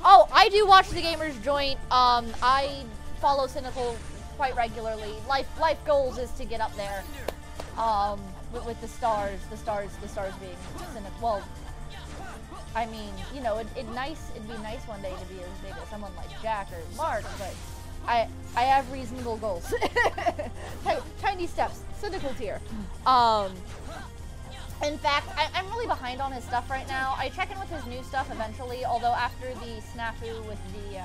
Oh, I do watch the Gamers Joint. I follow Cynical quite regularly. Life goals is to get up there. With the stars being Cynical. Well, I mean, you know, it'd be nice one day to be as big as someone like Jack or Mark, but I have reasonable goals. Tiny steps, Cynical tier. In fact, I'm really behind on his stuff right now. I check in with his new stuff eventually, although after the snafu with the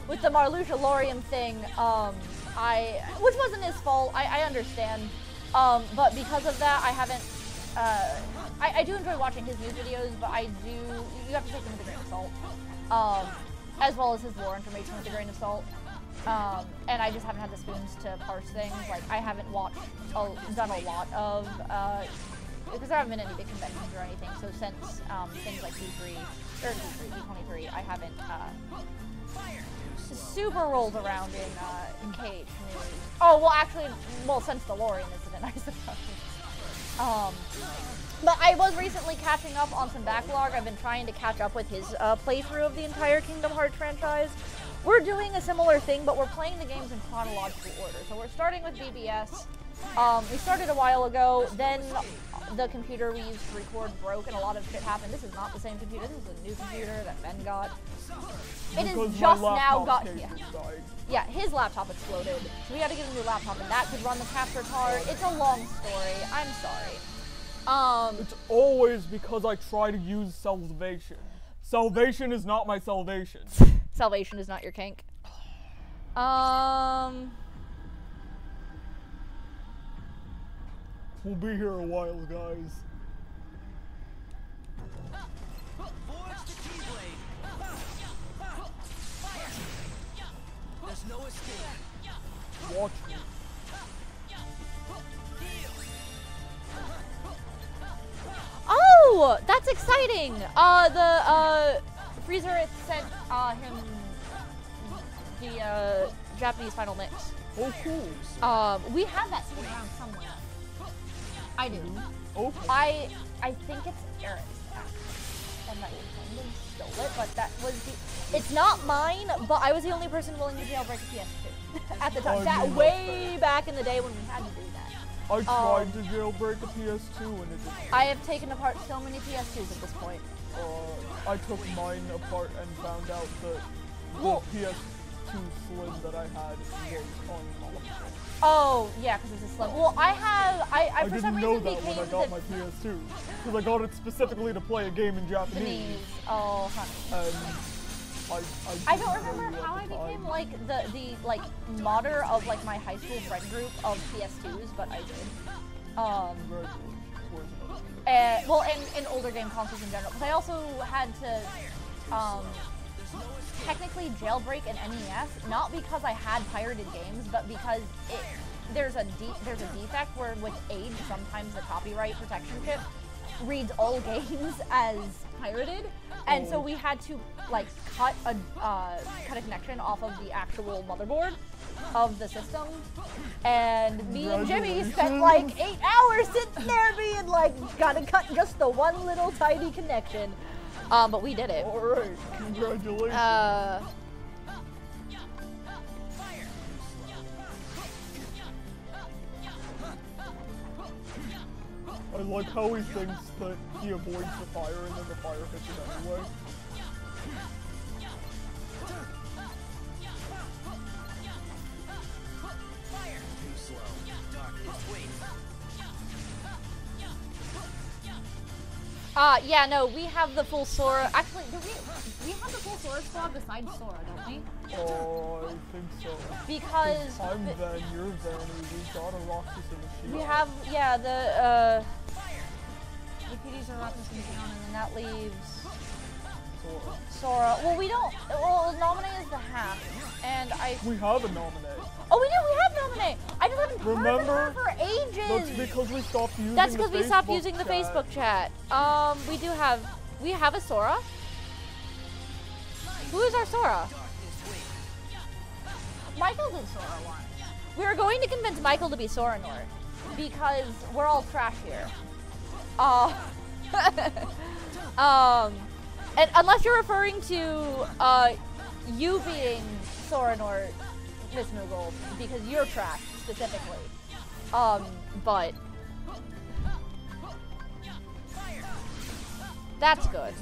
with the Marluxia Lorium thing, which wasn't his fault, I understand. But because of that, I haven't, I do enjoy watching his news videos, but you have to take them with a grain of salt. As well as his lore information with a grain of salt. And I just haven't had the spoons to parse things. Like, I haven't done a lot of, because there haven't been any big conventions or anything, so since things like D23, I haven't super rolled around in KH news. Oh, well, actually, since the Lorian incident, I suppose. But I was recently catching up on some backlog. I've been trying to catch up with his playthrough of the entire Kingdom Hearts franchise. We're doing a similar thing, but we're playing the games in chronological order. So we're starting with BBS. We started a while ago, then the computer we used to record broke and a lot of shit happened. This is not the same computer, this is a new computer that Ben got. It is just now got here. Yeah, his laptop exploded, so we had to get a new laptop, and that could run the capture card. It's a long story. I'm sorry. It's always because I try to use salvation. Salvation is not my salvation. Salvation is not your kink. We'll be here a while, guys. There's no escape. Watch me. Oh, that's exciting! The Freezer had sent him the Japanese final mix. Oh, cool. We have that sitting around somewhere. I do. Oh. I think it's Eric's, and I kind of stole it, but that was it's not mine, but I was the only person willing to jailbreak a PS2 at the time. That way back in the day when we had to do that. I tried to jailbreak a PS2 and it didn't. I have taken apart so many PS2s at this point. I took mine apart and found out that the PS2 Slim that I had was unlockable. Oh, yeah, because it's a Slim. Well, I for some reason didn't know that when I got my PS2, because I got it specifically to play a game in Japanese. Oh, honey. I don't remember how I became like the like modder of like my high school friend group of PS2s, but I did. And older game consoles in general, because I also had to technically jailbreak an NES, not because I had pirated games, but because there's a defect where with age sometimes the copyright protection chip reads all games as pirated, and so we had to like cut a connection off of the actual motherboard of the system, and me and Jimmy spent like 8 hours sitting there being like, gotta cut just the one little tiny connection, but we did it. All right, congratulations. I like how he thinks that he avoids the fire and then the fire hits him anyway. Yeah, no, we have the full Sora. Actually, do we have the full Sora squad besides Sora, don't we? Oh, I think so. Because I'm Ven, you're Vanny, we got a Roxas and a Shield. we have, yeah, the PDs are Roxas and Shion, and then that leaves Sora. Well, we don't. Well, Nominee is the half, and We have a Nominee. Oh, we do. We have Nominee. I just haven't heard from her Remember? for ages. That's because we stopped using That's the because we stopped Facebook using the chat. Facebook chat. We have a Sora. Who is our Sora? Michael did Sora once. We were going to convince Michael to be Sora North because we're all trash here. And unless you're referring to you being Sora North, Miss Moogle, because you're trash specifically. But that's good.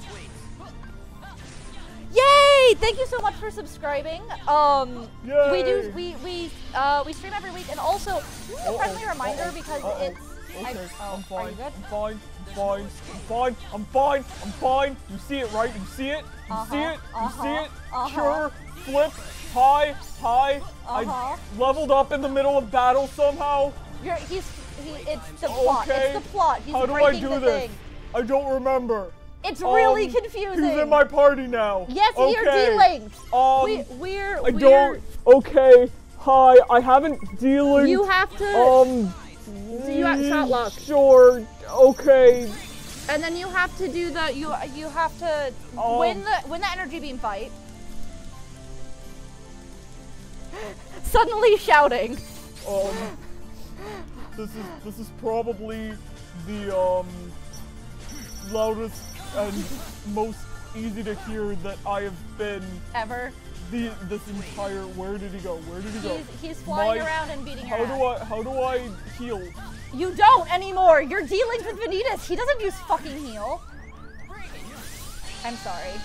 Yay! Thank you so much for subscribing. Yay! We stream every week, and also this is a friendly reminder because it's. Okay, I'm Are fine. you good? I'm fine. I'm fine. I'm fine. I'm fine. I'm fine. You see it, right? You see it? You see it? You see it? Sure. Flip. High. I leveled up in the middle of battle somehow. It's the plot. Okay. It's the plot. He's How do I breaking do the this? thing. I don't remember. It's really confusing. He's in my party now. Yes, okay. you're delinked. I don't. Okay. Hi. I haven't delinked. You have to. You have shot lock. Sure. Okay. And then you have to do the you have to win the energy beam fight. Suddenly shouting. This is probably the loudest and most easy to hear that I have been Ever. This entire. Where did he go? Where did he go? He's flying around and beating your ass. How do I heal? You don't anymore. You're dealing with Vanitas. He doesn't use fucking heal. I'm sorry.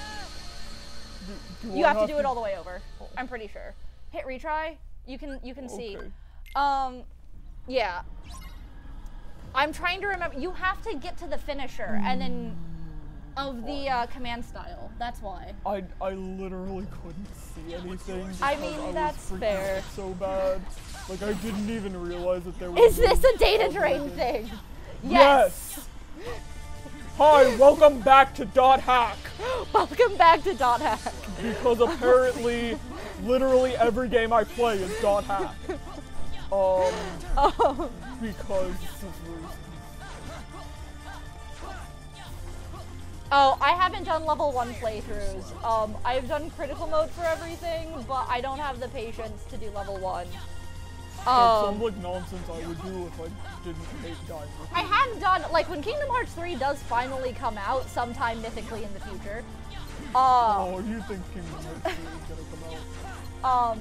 You have to do it all the way over. I'm pretty sure. Hit retry. You can see. Yeah. I'm trying to remember. You have to get to the finisher and then of the command style. That's why. I literally couldn't see anything. I mean, that's fair. So bad. Like I didn't even realize that there was. Is this a data drain thing? Yes. Hi, welcome back to .hack. Welcome back to .hack. Because apparently, literally every game I play is .hack. Because Oh, I haven't done level 1 playthroughs. I've done critical mode for everything, but I don't have the patience to do level 1. That sounds like nonsense I would do if I didn't hate dying. I have done, like, when Kingdom Hearts 3 does finally come out sometime mythically in the future. Oh, you think Kingdom Hearts 3 is gonna come out?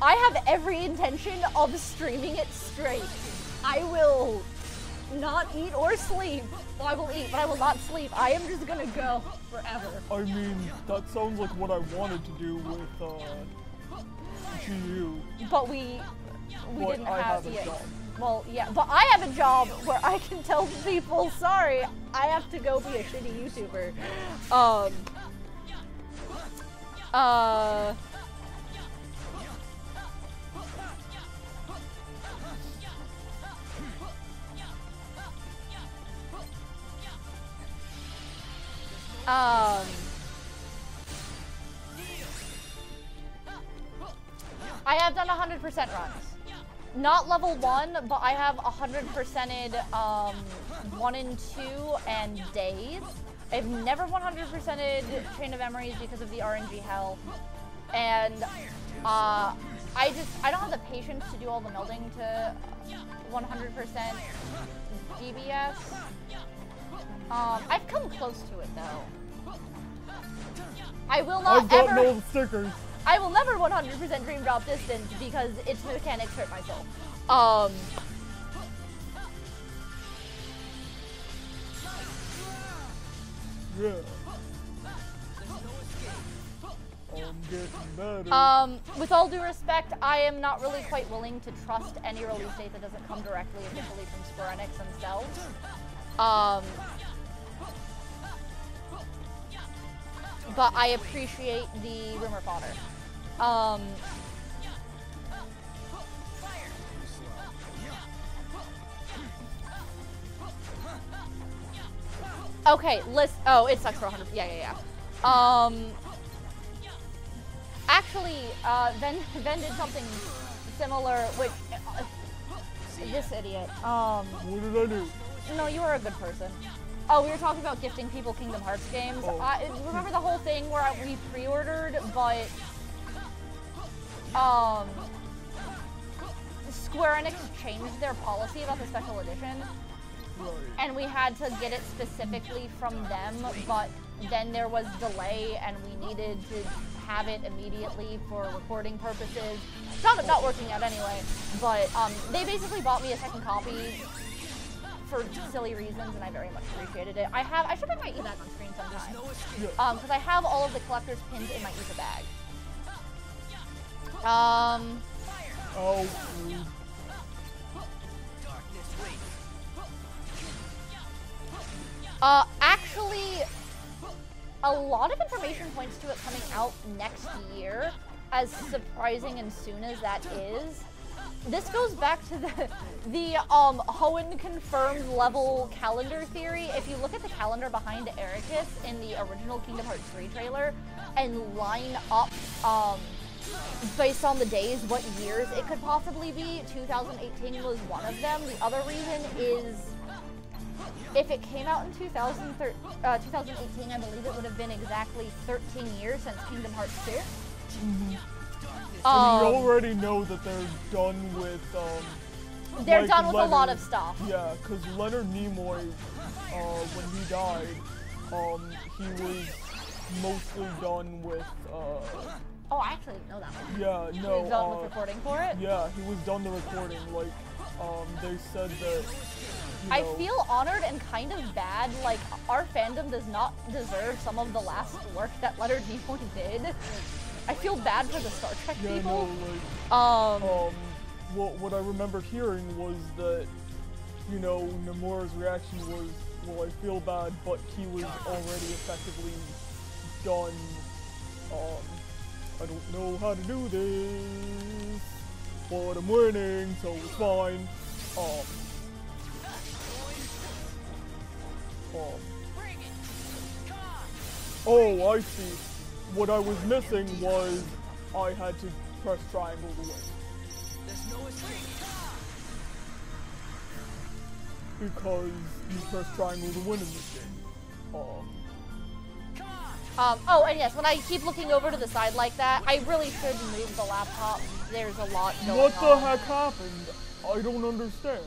I have every intention of streaming it straight. I will not eat or sleep. Well, I will eat, but I will not sleep. I am just gonna go forever. I mean, that sounds like what I wanted to do with, GU. But we didn't I have a yet. job. Well, yeah, but I have a job where I can tell people, sorry, I have to go be a shitty YouTuber. I have done 100% runs. Not level 1, but I have 100%ed 1 and 2 and days. I've never 100%ed Chain of Memories because of the RNG hell. And I don't have the patience to do all the melding to 100% DBS. I've come close to it though. I will not I've gotten ever. all the stickers. I will never 100% dream drop distance because its mechanics hurt my soul. Yeah. I'm getting better. With all due respect, I am not really quite willing to trust any release date that doesn't come directly officially from Square Enix themselves. but I appreciate the rumor fodder. Okay, oh, it sucks for 100. Yeah. Actually, Ven did something similar, which this idiot. What did I do? No, you were a good person. Oh, we were talking about gifting people Kingdom Hearts games. Oh. Remember the whole thing where we pre-ordered, but Square Enix changed their policy about the special edition, Right. and we had to get it specifically from them, but then there was delay, and we needed to have it immediately for recording purposes. It's not working out anyway, but they basically bought me a second copy for silly reasons, and I very much appreciated it. I should bring my e-bag on screen sometime, because I have all of the collector's pins in my e bag. Oh. Actually, a lot of information points to it coming out next year, as surprising and soon as that is. This goes back to the Hoenn confirmed level calendar theory. If you look at the calendar behind Ericus in the original Kingdom Hearts 3 trailer and line up based on the days what years it could possibly be, 2018 was one of them. The other reason is if it came out in 2018, I believe it would have been exactly 13 years since Kingdom Hearts 2. Mm-hmm. And we already know that they're done with, they're like done with Leonard, a lot of stuff. Yeah, because Leonard Nimoy, when he died, he was mostly done with, Oh, I actually didn't know that one. Yeah, no. He was done with recording for it? Yeah, he was done the recording. Like, they said that, you know, I feel honored and kind of bad. Like, our fandom does not deserve some of the last work that Leonard Nimoy did. I feel bad for the Star Trek people. No, like, what I remember hearing was that, you know, Nomura's reaction was, well, I feel bad, but he was already effectively done. I don't know how to do this, but I'm winning, so it's fine. Oh, I see. What I was missing was I had to press triangle to win. There's no escape. Because you press triangle to win in this game. Oh, and yes, when I keep looking over to the side like that, I really should move the laptop. There's a lot going on. What the heck happened? I don't understand.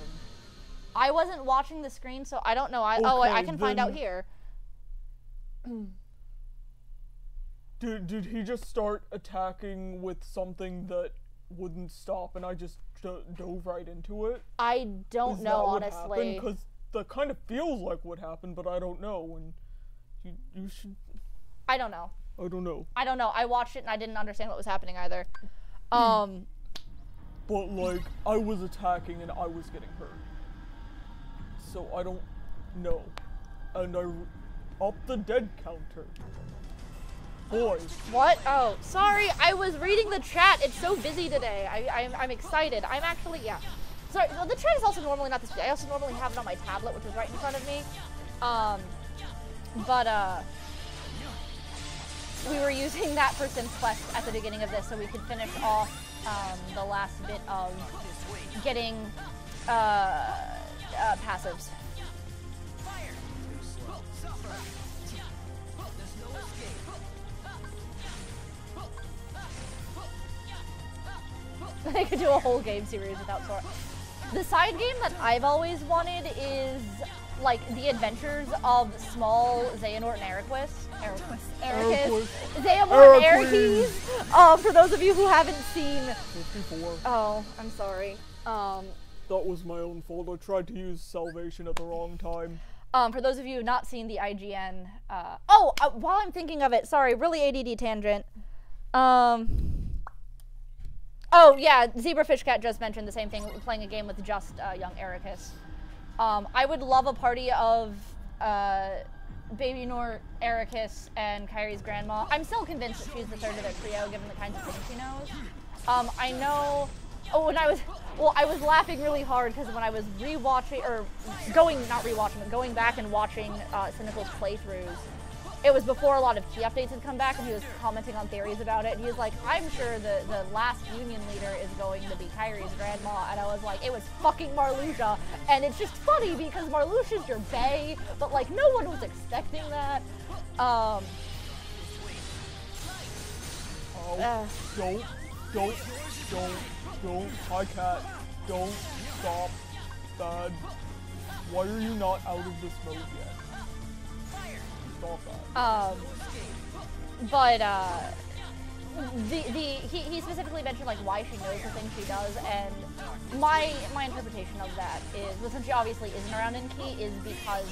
I wasn't watching the screen, so I don't know. I can find out here. Did he just start attacking with something that wouldn't stop and I just dove right into it? I don't know, honestly. Because that kind of feels like what happened, but I don't know. And you should... I don't know. I don't know. I don't know. I watched it and I didn't understand what was happening either. But, like, I was attacking and I was getting hurt. So I don't know. And I upped the dead counter. Boy. What? Oh, sorry. I was reading the chat. It's so busy today. I'm excited. I'm actually, yeah. Sorry, well, the chat is also normally not this busy. I also normally have it on my tablet, which is right in front of me. We were using that for Sims Quest at the beginning of this so we could finish off the last bit of getting passives. I could do a whole game series without Sora. The side game that I've always wanted is like the adventures of small Xehanort and Ericus. Xehanort and Ericus. For those of you who haven't seen. 54. Oh, I'm sorry. That was my own fault. I tried to use Salvation at the wrong time. For those of you who have not seen the IGN. While I'm thinking of it, sorry, really ADD tangent. Oh yeah, Zebrafishcat just mentioned the same thing, playing a game with just young Ericus. I would love a party of Baby Nort, Ericus, and Kyrie's grandma. I'm still convinced that she's the third of their trio, given the kinds of things she knows. I know. Oh, when I was laughing really hard because when I was rewatching, or not rewatching, but going back and watching Cynical's playthroughs, it was before a lot of key updates had come back, and he was commenting on theories about it. And he was like, "I'm sure the last Union leader is going to be Kyrie's grandma," and I was like, "It was fucking Marluxia," and it's just funny because Marluxia's your bae, but like no one was expecting that. Oh, don't, hi cat, don't, stop, bad. Why are you not out of this mode yet? Stop that. He specifically mentioned like why she knows the things she does, and my interpretation of that is, since she obviously isn't around in Key, is because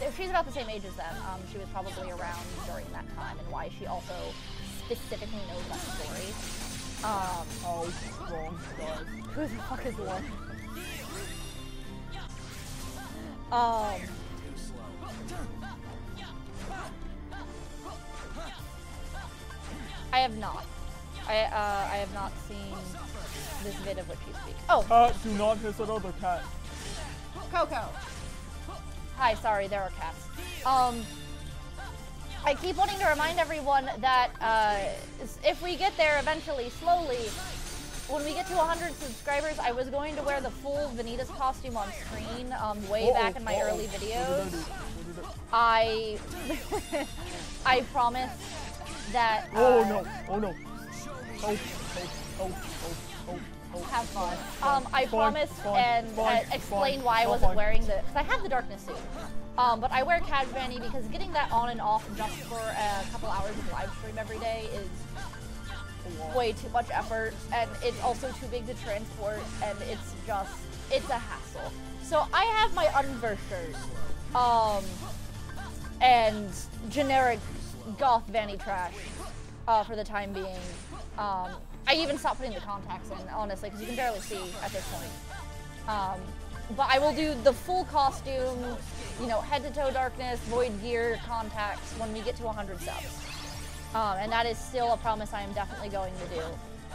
if she's about the same age as them, she was probably around during that time, and why she also specifically knows that story. Oh, wrong guy. Who the fuck is Lord? I have not. I have not seen this vid of which you speak. Oh! Do not hiss at other cats. Coco! Hi, sorry, there are cats. I keep wanting to remind everyone that if we get there eventually, slowly, when we get to 100 subscribers, I was going to wear the full Vanitas costume on screen way back in my early videos. I promise that. Oh no! Oh. Have fun. I promised and explained why I wasn't wearing the, because I have the darkness suit. But I wear Cad Vanny because getting that on and off just for a couple hours of live stream every day is way too much effort, and it's also too big to transport, and it's a hassle. So I have my Unverse shirt, and generic goth Vanny trash for the time being. I even stopped putting the contacts in, honestly, because you can barely see at this point. But I will do the full costume, you know, head to toe darkness, void gear, contacts when we get to 100 subs. And that is still a promise I am definitely going to do.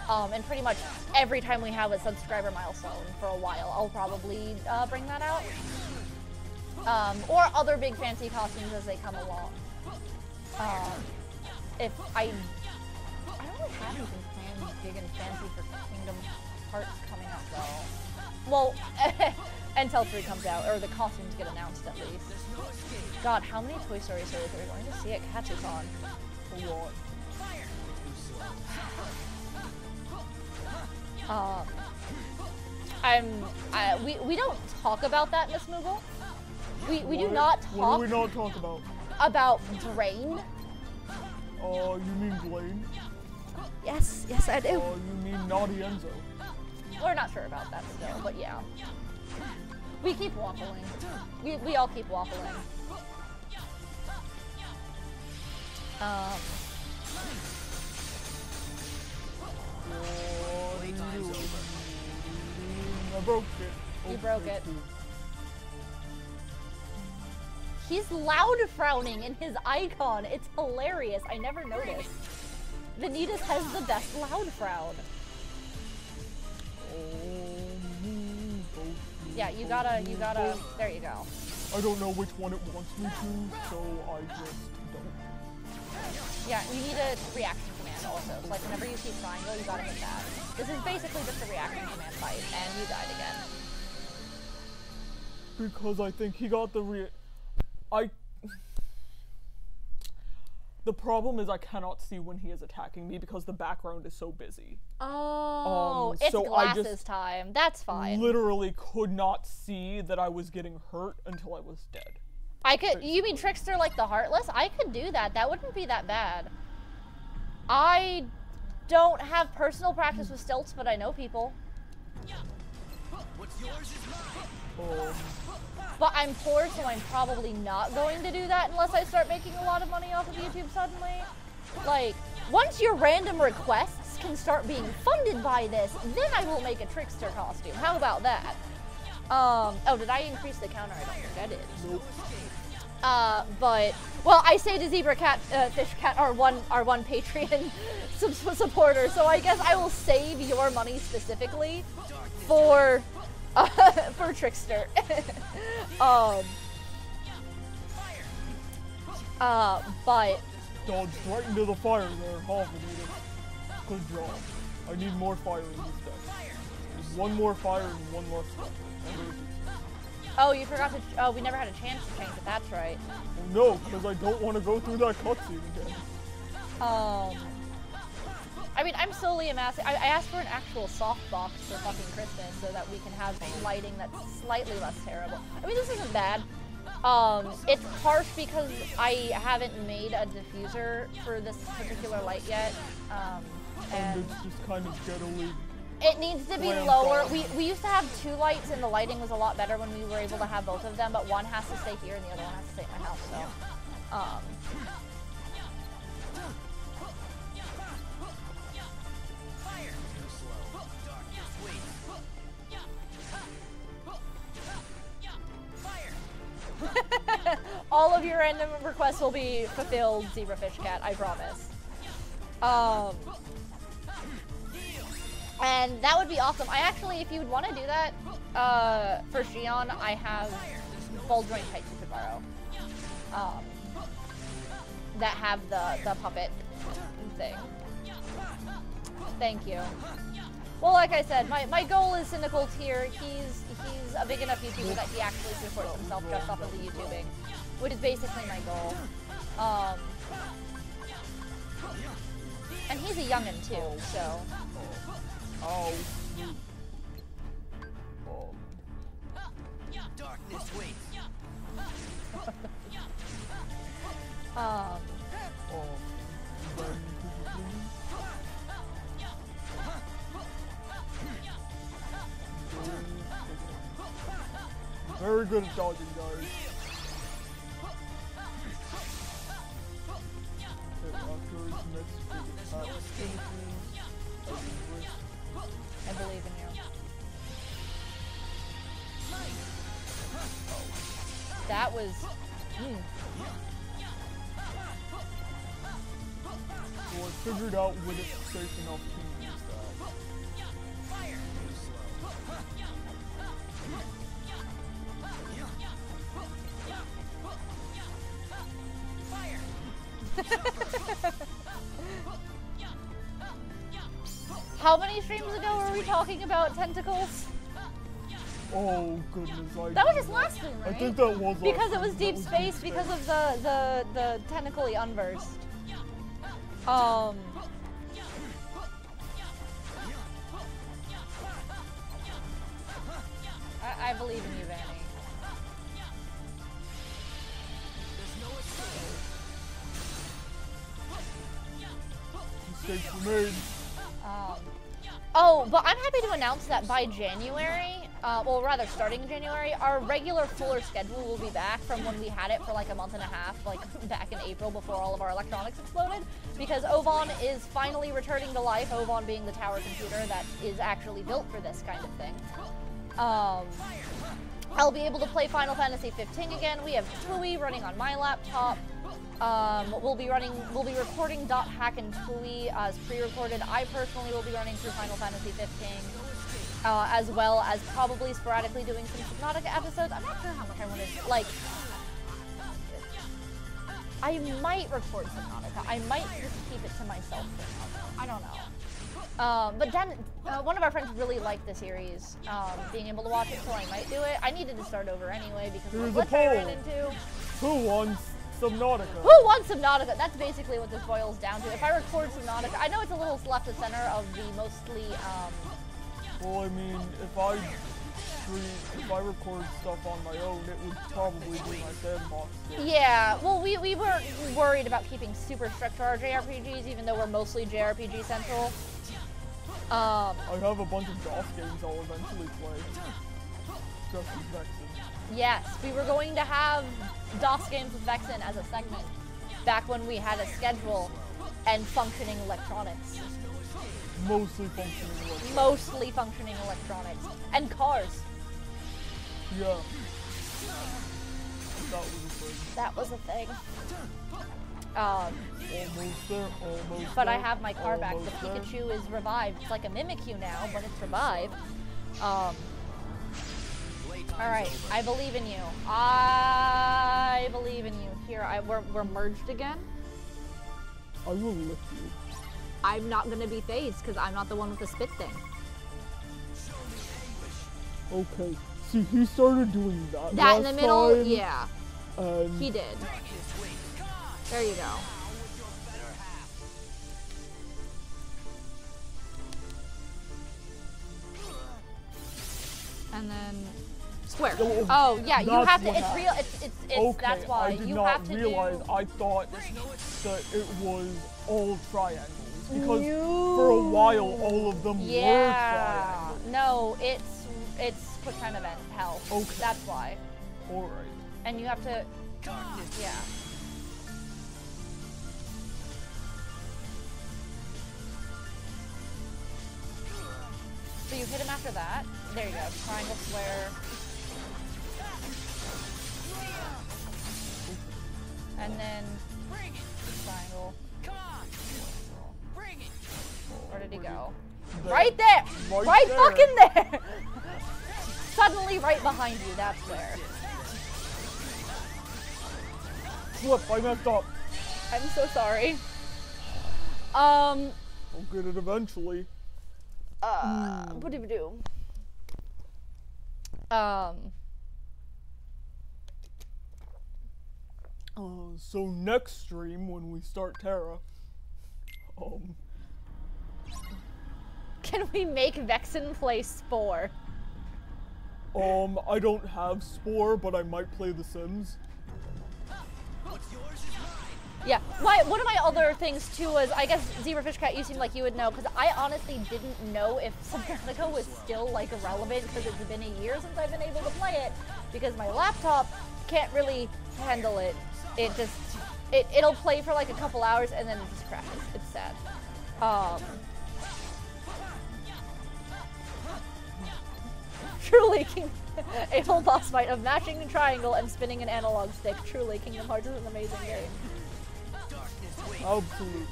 And pretty much every time we have a subscriber milestone for a while, I'll probably bring that out. Or other big fancy costumes as they come along. If I don't really have anything planned big and fancy for Kingdom Hearts coming up though. Well, until 3 comes out, or the costumes get announced at least. God, how many Toy Story stories are we going to see at Katsucon? A lot. We don't talk about that, Miss Moogle. We do not talk. What do we not talk about? About Drain. Oh, you mean Blaine? Yes, I do. Oh, you mean Naughty Enzo? We're not sure about that still, but yeah. We keep waffling. We all keep waffling. I broke it. You broke it. He's loud frowning in his icon. It's hilarious. I never noticed. Vanitas has the best loud frown. Yeah, you gotta, there you go. I don't know which one it wants me to, so I just don't. Yeah, you need a reaction command also. So like whenever you see triangle, you gotta hit that. This is basically just a reaction command fight, and you died again. Because I think he got the The problem is I cannot see when he is attacking me because the background is so busy. Oh, it's so glasses time. That's fine. Literally could not see that I was getting hurt until I was dead. I could, you mean Trickster like the Heartless? I could do that. That wouldn't be that bad. I don't have personal practice with stilts, but I know people. What's yours is mine. But I'm poor, so I'm probably not going to do that unless I start making a lot of money off of YouTube suddenly. Like, once your random requests can start being funded by this, then I will make a Trickster costume. How about that? Oh, did I increase the counter? I don't think I did. Nope. But well, I say to Zebra Cat, Fish Cat, our one Patreon supporter. So I guess I will save your money specifically for Trickster. But Dodged right into the fire there, Half-Eater. Good job. I need more fire in this deck. There's one more fire and one less fire. oh, you forgot to. Oh, we never had a chance to change it. That's right. Well, no, because I don't want to go through that cutscene again. I mean, I'm slowly amassing. I asked for an actual softbox for fucking Christmas so that we can have lighting that's slightly less terrible. I mean, this isn't bad. It's harsh because I haven't made a diffuser for this particular light yet. And it's just kind of gettily. It needs to be lower. We used to have 2 lights and the lighting was a lot better when we were able to have both of them, but one has to stay here and the other one has to stay at my house, so. All of your random requests will be fulfilled, Zebrafish Cat, I promise. And that would be awesome. I actually, if you would want to do that, for Xion, I have ball joint tights you could borrow. That have the puppet thing. Thank you. Well, like I said, my goal is Cynical Tier. He's a big enough YouTuber that he actually supports himself just off of the YouTubing, which is basically my goal. And he's a youngin' too, so. Oh. Darkness waits. Very good at dodging, guys. I believe in you. That was. Well, I figured out when it's safe enough to use that. How many streams ago were we talking about tentacles? Oh goodness! That was just last stream, right? I think that was because it was deep space because of the tentacly unversed. I believe in you, Vanny. Mistakes were made. Oh, but I'm happy to announce that by January, well, rather starting January, our regular fuller schedule will be back from when we had it for like a month and a half, like back in April before all of our electronics exploded, because Ovon is finally returning to life, Ovon being the tower computer that is actually built for this kind of thing. I'll be able to play Final Fantasy 15 again. We have TUI running on my laptop. We'll be recording .hack and TUI as pre-recorded. I personally will be running through Final Fantasy 15, as well as probably sporadically doing some Subnautica episodes. I'm not sure how much I want to, like, I might record Subnautica. I might just keep it to myself for now. I don't know. But then, one of our friends really liked the series, being able to watch it, so I might do it. I needed to start over anyway because of the glitch I ran into. Who wants Subnautica? Who wants Subnautica? That's basically what this boils down to. If I record Subnautica, I know it's a little left of center of the mostly, Well, I mean, if I record stuff on my own, it would probably be my sandbox. Yeah, well, we weren't worried about keeping super strict to our JRPGs, even though we're mostly JRPG central. I have a bunch of DOS games I'll eventually play. Just as Vexen. Yes, we were going to have DOS games with Vexen as a segment back when we had a schedule and functioning electronics. Mostly functioning electronics. Mostly functioning electronics. And cars. Yeah. that was a thing. That was a thing. Almost there, almost But there, I have my car back. The almost there. Pikachu is revived. It's like a Mimikyu now, but it's revived. Alright, I believe in you. I believe in you. Here, we're merged again. I will lift you. I'm not gonna be phased because I'm not the one with the spit thing. Okay. See, he started doing that. That in last the middle, time, yeah, and he did. There you go. And then square. Oh yeah, you That's have to. what It's happened. real. It's Okay, that's why I did you not have to realize. do. I thought that it was all triangles because for a while all of them were Yeah. triangles. No, it's quick time event hell. Okay. That's why. All right. And you have to. Yeah. So you hit him after that. There you go. Triangle, square. And then triangle. Where did he go? There. Right there! Right there. fucking there! Suddenly right behind you, that's where. Flip, I messed up. I'm so sorry. I'll get it eventually. What do we do? So next stream when we start Terra, Can we make Vexen play Spore? I don't have Spore, but I might play The Sims. Yeah, one of my other things too was, I guess Zebra Fish Cat, you seem like you would know, because I honestly didn't know if Subnautica was still like relevant, because it's been a year since I've been able to play it, because my laptop can't really handle it. It just, it'll play for like a couple hours and then it just crashes. It's sad. Truly, a full boss fight of mashing the triangle and spinning an analog stick. Truly, Kingdom Hearts is an amazing game. Absolutely.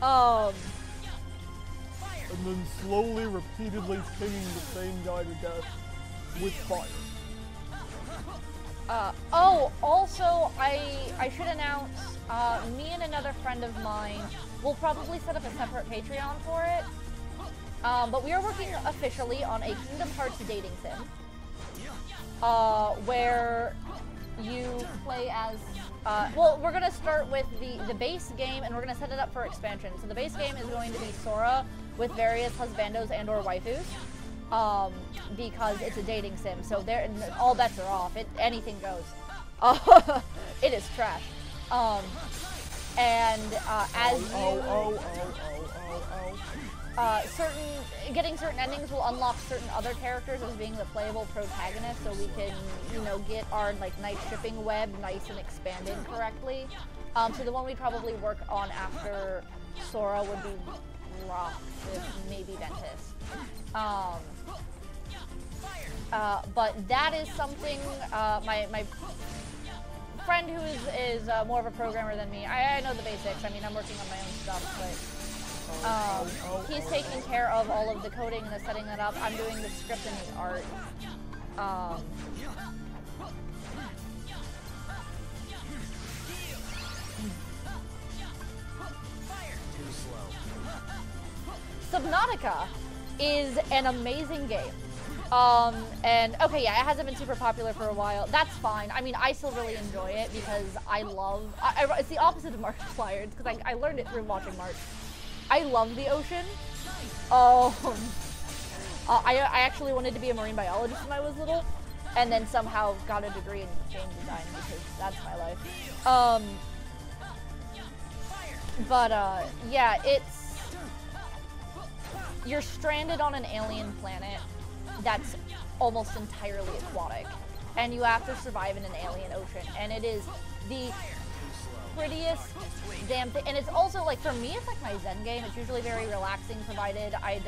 And then slowly, repeatedly pinging the same guy to death with fire. Also, I should announce, me and another friend of mine will probably set up a separate Patreon for it. But we are working officially on a Kingdom Hearts dating sim. Where you play as, well, we're gonna start with the base game and we're gonna set it up for expansion. So the base game is going to be Sora with various husbandos and or waifus. Because it's a dating sim, so there, all bets are off. Anything goes. It is trash. As you getting certain endings will unlock certain other characters as being the playable protagonist, so we can, get our nice shipping web nice and expanded correctly. So the one we'd probably work on after Sora would be Rock, maybe Ventus. But that is something, my friend who is more of a programmer than me, I know the basics. I mean, I'm working on my own stuff, but he's taking care of all of the coding and the setting that up. I'm doing the script and the art. Subnautica is an amazing game. And okay, yeah, it hasn't been super popular for a while. That's fine. I mean, I still really enjoy it because I love, it's the opposite of Markiplier, because I learned it through watching Mark. I love the ocean. I actually wanted to be a marine biologist when I was little, and then somehow got a degree in game design because that's my life. Yeah, you're stranded on an alien planet that's almost entirely aquatic, and you have to survive in an alien ocean, and it is the prettiest damn thing. And it's also, like, for me, it's like my zen game. It's usually very relaxing, provided I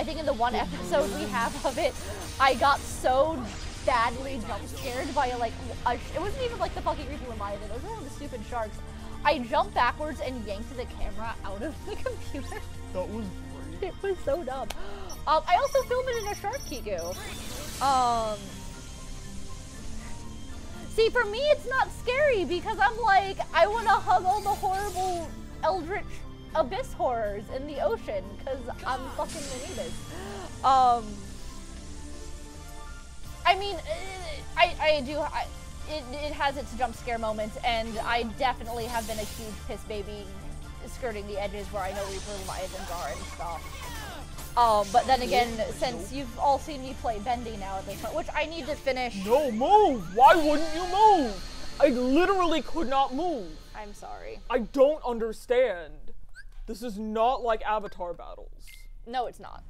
think in the one episode we have of it, I got so badly jump scared by like it wasn't even like the fucking creepy Leviathan. It was one of the stupid sharks. I jumped backwards and yanked the camera out of the computer. That was great. It was so dumb. I also filmed it in a Shark Kiku. See, for me, it's not scary because I'm like, I want to hug all the horrible eldritch abyss horrors in the ocean because I'm fucking Meninas. I mean, it has its jump scare moments, and I definitely have been a huge piss baby skirting the edges where I know Reaper Leviathans are and stuff. But then again, since you've all seen me play Bendy now at this point, which I need to finish. No, move! Why wouldn't you move? I literally could not move. I'm sorry. I don't understand. This is not like Avatar battles. No, it's not.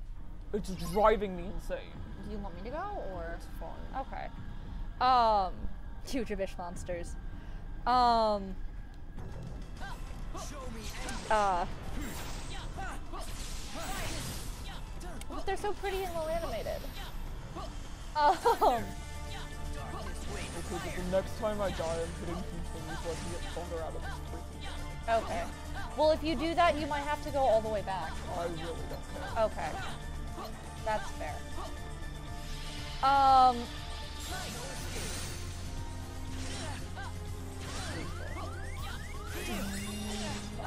It's driving me insane. Do you want me to go, or? It's fine. Okay. Huge abyss monsters. But they're so pretty and well animated. Okay, but the next time I die, I'm hitting continue so I can get thunder out of this freaking. Okay. Well, if you do that, you might have to go all the way back. I really don't care. Okay. That's fair. I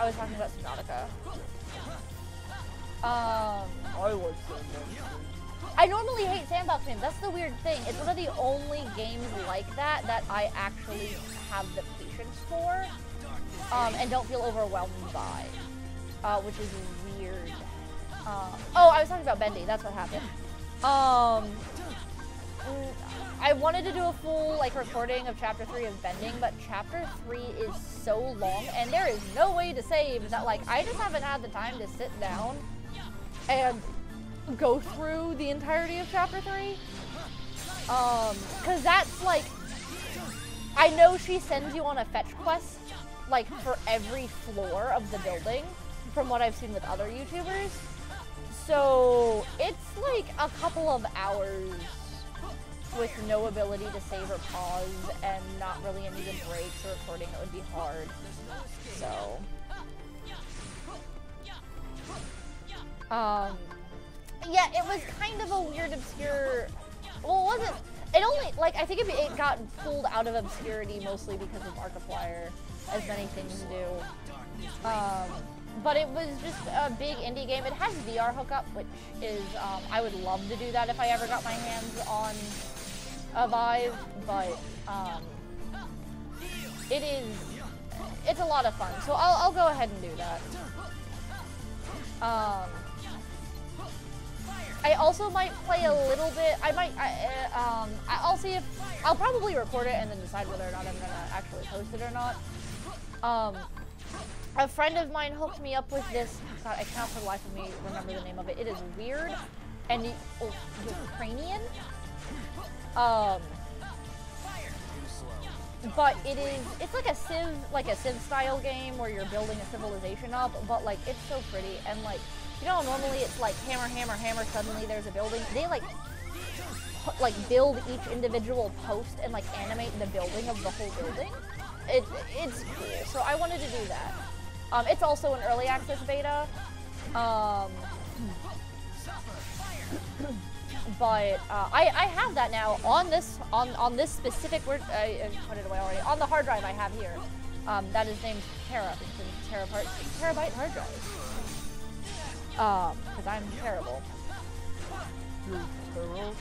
was talking about Subnautica. I like Sandbox. I normally hate sandbox games. That's the weird thing. It's one of the only games like that that I actually have the patience for, and don't feel overwhelmed by, which is weird. Oh, I was talking about Bendy. That's what happened. I wanted to do a full recording of Chapter 3 of Bending, but Chapter 3 is so long, and there is no way to save that. I just haven't had the time to sit down and go through the entirety of Chapter 3. Cause that's I know she sends you on a fetch quest, for every floor of the building, from what I've seen with other YouTubers. So it's a couple of hours with no ability to save or pause, and not really any good breaks or recording. It would be hard. So, yeah, it was kind of a weird, obscure. Well, it wasn't. It only I think it got pulled out of obscurity mostly because of Markiplier, as many things do. But it was just a big indie game. It has VR hookup, which is, I would love to do that if I ever got my hands on a Vive, but, it's a lot of fun, so I'll go ahead and do that. I also might play a little bit, I'll see if, I'll probably record it and then decide whether or not I'm gonna actually post it or not. A friend of mine hooked me up with this. God, I cannot for the life of me remember the name of it. It is weird and Ukrainian. But it's like a Civ style game where you're building a civilization up, but it's so pretty, and normally it's hammer, hammer, hammer, suddenly there's a building. They build each individual post and animate the building of the whole building. It's cool, so I wanted to do that. It's also an early access beta. But I have that now on this specific I put it away already on the hard drive I have here. That is named Terra. It's a terabyte hard drive. Because I'm terrible. You're terrible?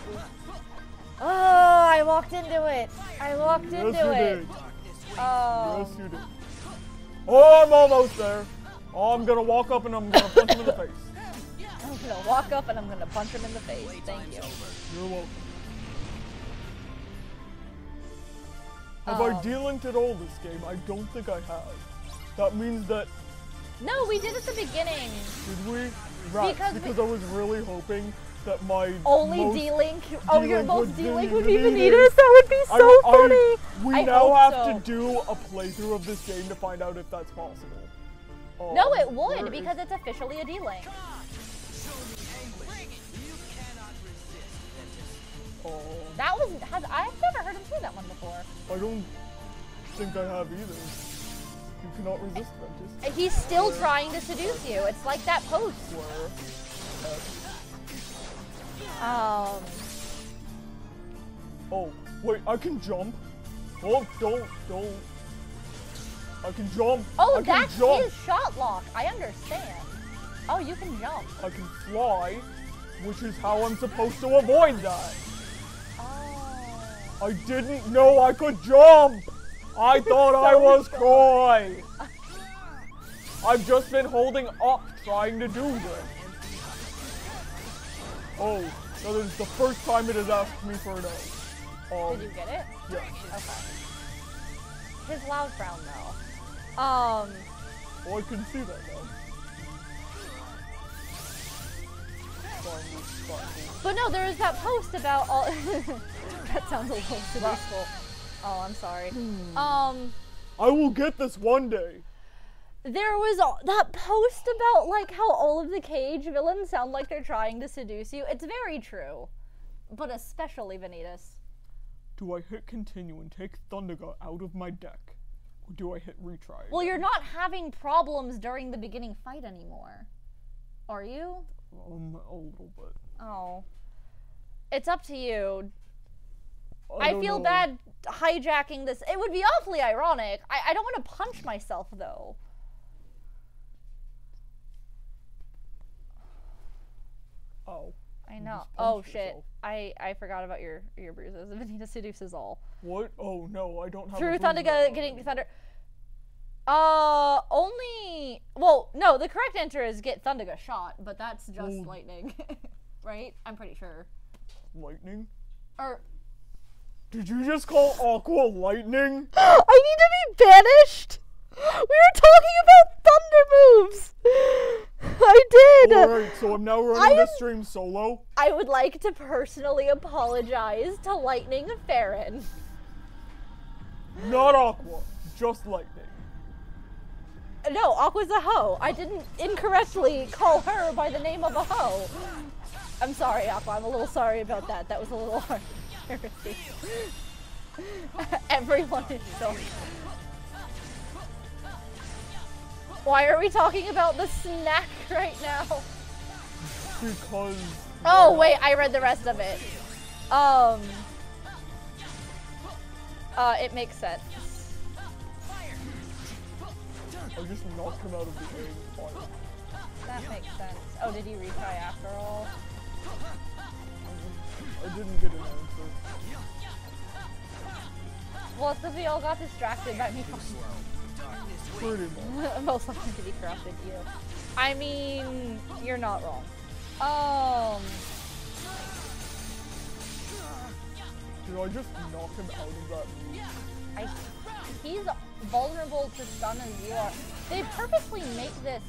Oh, I walked into it. Yes, you did. Oh. Yes, you did. Oh, I'm almost there. Oh, I'm gonna walk up and I'm gonna punch him in the face. I'm gonna walk up and I'm gonna punch him in the face. Thank you. You're welcome. Have I delinked at all this game? I don't think I have. That means that... No, we did at the beginning. Did we? Right, because I was really hoping that my only D-Link. Oh, your most D-Link would be Vanitas. That would be so funny. We now have to do a playthrough of this game to find out if that's possible. No, it would, because it's officially a D-Link. Oh. That was, I've never heard him say that one before. I don't think I have either. You cannot resist Ventus. He's still trying to seduce you. It's like that post. Where? Oh, wait, I can jump. Oh, don't. I can jump. Oh, I can that's jump. his shot lock. I understand. Oh, you can jump. I can fly, which is how I'm supposed to avoid that. Oh. I didn't know I could jump. I thought I was coy. I've just been holding up trying to do this. Oh, that is the first time it has asked me for an O. Did you get it? Yeah. Okay. His loud frown though. Oh, I can see that now. But no, there was that post about all. That sounds a little seduceful. Oh, I'm sorry. I will get this one day. There was that post about like how all of the Cage villains sound like they're trying to seduce you. It's very true, but especially Vanitas. Do I hit continue and take Thundergut out of my deck, or do I hit retry? Well, you're not having problems during the beginning fight anymore, are you? A little bit. Oh, it's up to you. I feel know. bad hijacking this. It would be awfully ironic. I don't want to punch myself though. Oh. I You know. just Oh punched shit. yourself. I forgot about your bruises. Vanita seduces all. What? Oh no, I don't have. Through a bruise Thundergut on getting me. Thunder. Only. Well, no. The correct answer is get Thundergut shot, but that's just Well- lightning, right? I'm pretty sure. Lightning? Or. Did you just call Aqua lightning? I need to be banished. We were talking about thunder moves. I did. Alright, so I'm now running this stream solo. I would like to personally apologize to Lightning Farron. Not Aqua, just lightning. No, Aqua's a hoe. I didn't incorrectly call her by the name of a hoe. I'm sorry, Aqua. I'm a little sorry about that. That was a little hard. Everyone is so. Why are we talking about the snack right now? Because. Oh wait, I read the rest of it. It makes sense. I just knocked him out of the air with fire. That makes sense. Oh, did you retry after all? I didn't get an answer. Well, it's because we all got distracted by me. Pretty much. Most likely to be corrupted, you. I mean, you're not wrong. Did I just knock him out of that move? He's vulnerable to stun as you are. They purposely make this,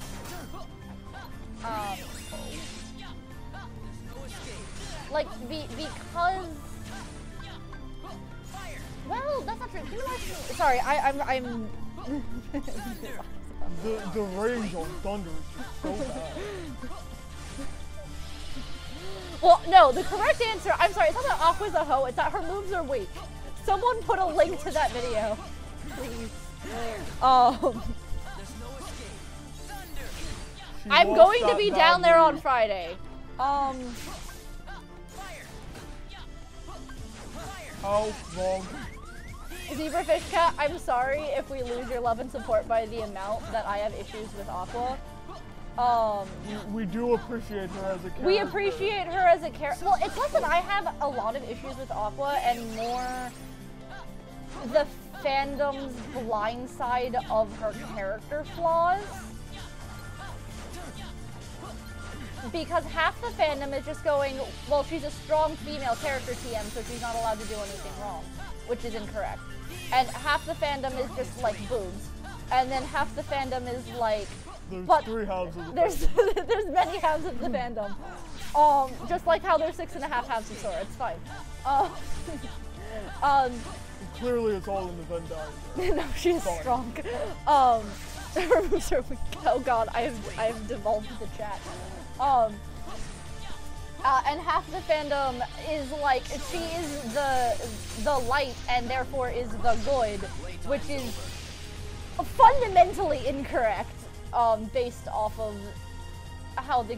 like, because, well, that's not true. Can you actually, sorry, I'm The range on Thunder is just so bad. Well, no, the correct answer, I'm sorry, it's not that Aqua's a hoe, it's that her moves are weak. Someone put a link to that video. Please. I'm going to be down there on Friday. How long? Zebrafish Cat, I'm sorry if we lose your love and support by the amount that I have issues with Aqua. We do appreciate her as a character. We appreciate her as a character. Well, it's less that I have a lot of issues with Aqua and more the fandom's blind side of her character flaws. Because half the fandom is just going, well, she's a strong female character TM, so she's not allowed to do anything wrong, which is incorrect. And half the fandom is just like boobs. And then half the fandom is like, There's but three halves of the there's fandom. there's many halves of the fandom. Just like how there's 6.5 halves of Sora. It's fine. Clearly, it's all in the Venn diagram. No, she's Fine. strong. Her moves are weak. Oh god, I have devolved the chat. And half the fandom is like, she is the light and therefore is the good, which is fundamentally incorrect, based off of how the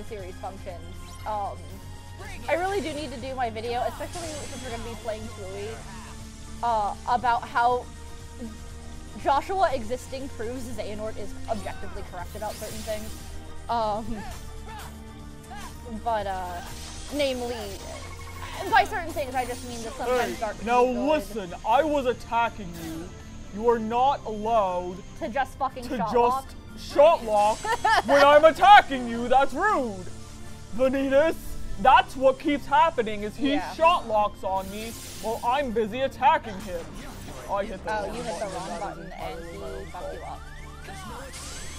series functions. I really do need to do my video, especially since we're going to be playing Tui, about how Joshua existing proves Xehanort is objectively correct about certain things. Namely, by certain things I just mean that sometimes Dark now can be good. listen, I was attacking you. You are not allowed To just fucking to shot just lock. shot lock when I'm attacking you. That's rude. Vanitas, that's what keeps happening is he shot locks on me while I'm busy attacking him. I hit the wrong you hit the button. wrong That button is and entirely he my fucked you fault.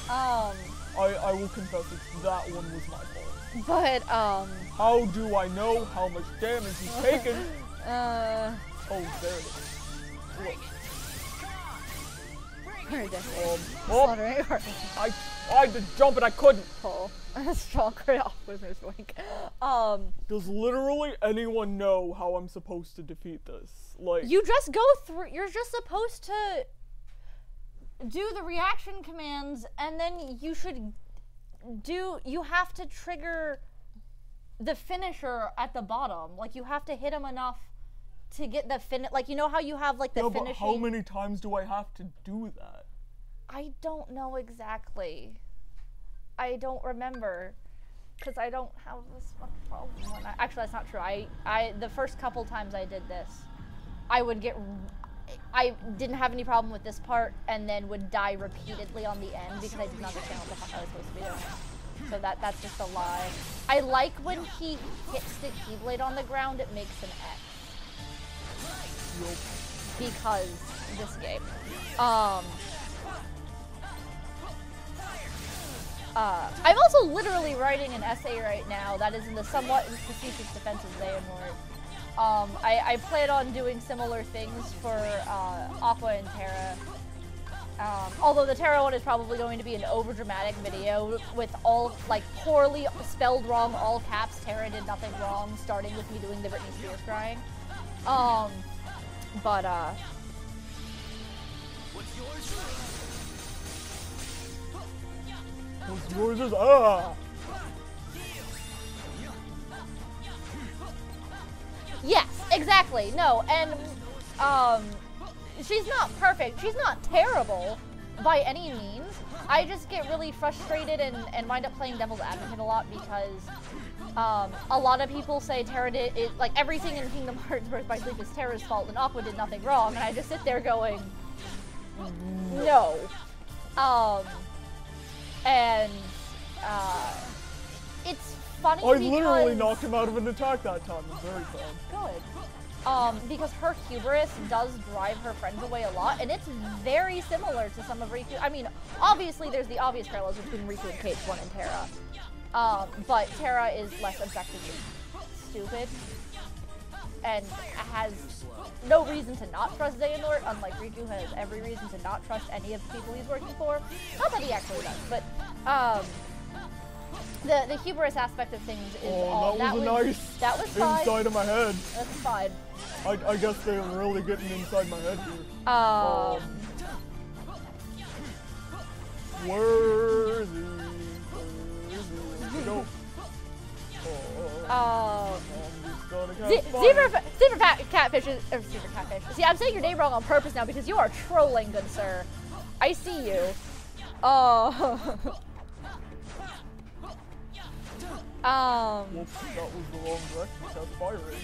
up. I will confess that one was my fault. But, How do I know how much damage he's taken? oh, there it is. Look. Slaughtering I tried to jump and I couldn't. pull. Strong crit off Wizard's Wink. Does literally anyone know how I'm supposed to defeat this? Like, You just go through, you're just supposed to do the reaction commands, and then you have to trigger the finisher at the bottom. Like, you have to hit him enough to get the like, you know how you have, like, the yeah, finishing? but how many times do I have to do that? I don't know exactly. I don't remember. Because I don't have this much problem. Actually, that's not true. The first couple times I did this, I didn't have any problem with this part, and then would die repeatedly on the end because I didn't understand what the fuck I was supposed to be doing. So that's just a lie. I like when he hits the Keyblade on the ground, it makes an X. Because this game. I'm also literally writing an essay right now that is in the somewhat facetious defense of Xehanort. I plan on doing similar things for Aqua and Terra. Although the Terra one is probably going to be an overdramatic video with all, like, poorly spelled wrong, all caps, Terra did nothing wrong, starting with me doing the Britney Spears crying. What's yours? What's yours is ah. Yes, exactly. No, and she's not perfect. She's not terrible by any means. I just get really frustrated and wind up playing devil's advocate a lot because a lot of people say Terra did it, like, everything in Kingdom Hearts Birth by Sleep is Terra's fault and Aqua did nothing wrong, and I just sit there going, no. It's funny I because literally knocked him out of an attack that time. I'm very proud. Good. Because her hubris does drive her friends away a lot, and it's very similar to some of Riku. I mean, obviously there's the obvious parallels between Riku and KH1 and Terra. But Terra is less objectively stupid, and has no reason to not trust Xehanort, unlike Riku has every reason to not trust any of the people he's working for. Not that he actually does, but the hubris aspect of things is that was nice. That was fine. Inside of my head. That's fine. I guess they're really getting inside my head here. Worthy. Go. Super catfish. Super catfish. See, I'm saying your name wrong on purpose now because you are trolling, good sir. I see you. Whoops, that was the wrong direction. That's firing.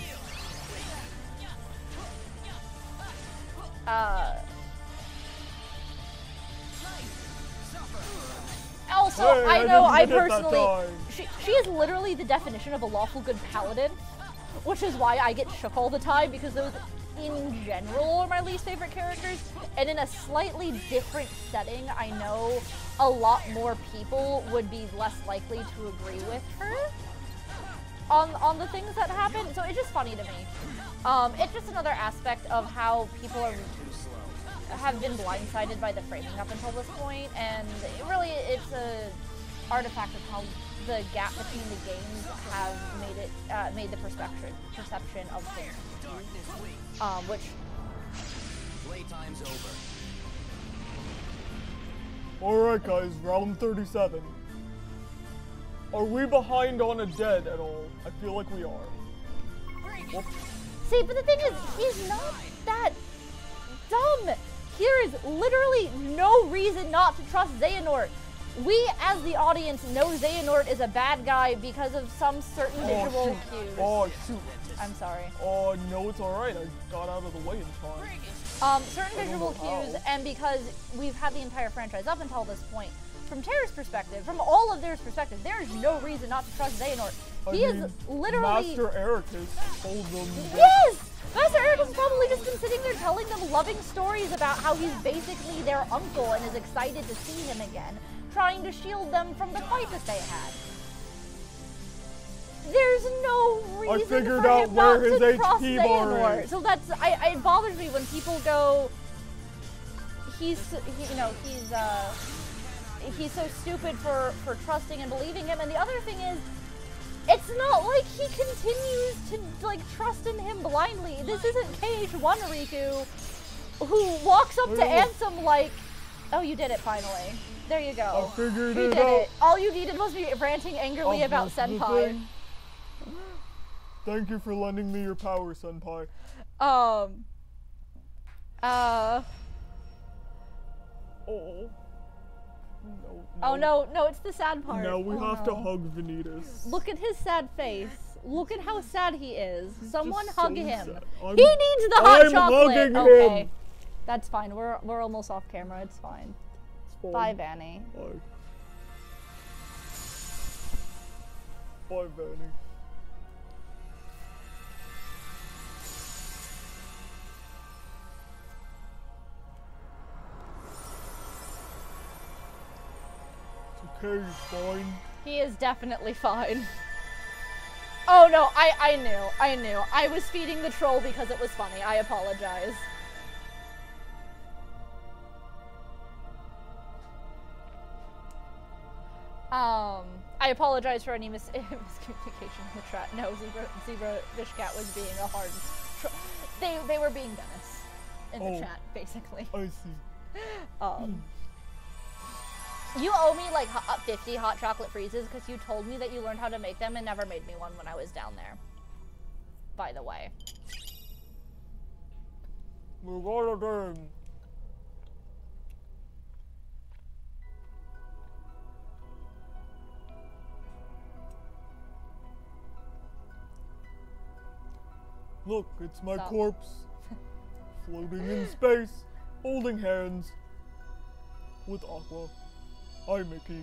Also, hey, I know I didn't hit that personally, time. she is literally the definition of a lawful good paladin, which is why I get shook all the time, because those, in general, are my least favorite characters, and in a slightly different setting, I know a lot more people would be less likely to agree with her on the things that happen, so it's just funny to me. It's just another aspect of how people have been blindsided by the framing up until this point, and really it's artifact of how the gap between the games have made the perception of things, which Playtime's over. Alright guys, round 37. Are we behind on a dead at all? I feel like we are. Whoops. See, but the thing is, he's not that dumb. There is literally no reason not to trust Xehanort. We, as the audience, know Xehanort is a bad guy because of some certain visual cues. Oh, shoot. I'm sorry. Oh, no, it's alright. I got out of the way in time. Certain visual cues, and because we've had the entire franchise up until this point, from Terra's perspective, from all of their perspectives, there is no reason not to trust Xehanort. He is literally... Master Ericus told them... Yes! Master Ericus has probably just been sitting there telling them loving stories about how he's basically their uncle and is excited to see him again, trying to shield them from the fight that they had. There's no reason for him not to trust Xehanort. So that's, it bothers me when people go, he's so stupid for trusting and believing him. And the other thing is, it's not like he continues to trust in him blindly. This isn't KH1 Riku, who walks up to Ansem like, oh, you did it finally. There you go. I figured you it did out. it. All you needed was me ranting angrily about Senpai. Thank you for lending me your power, Senpai. Oh. No. Oh no, it's the sad part. Now we have to hug Vanitas. Look at his sad face. Look at how sad he is. Someone hug him. Sad. He needs the hot chocolate. Hugging okay. him. That's fine. We're almost off camera. It's fine. Bye, Vanny. Bye. Bye, Vanny. Okay, he's fine. He is definitely fine. Oh no, I knew. I was feeding the troll because it was funny. I apologize. I apologize for any miscommunication in the chat. No, Zebra Fishcat was being a hard they were being Dennis in the chat, basically. I see. You owe me like 50 hot chocolate freezes because you told me that you learned how to make them and never made me one when I was down there. By the way. We got a game. Look, it's my corpse. Floating in space, holding hands with Aqua. Hi, Mickey.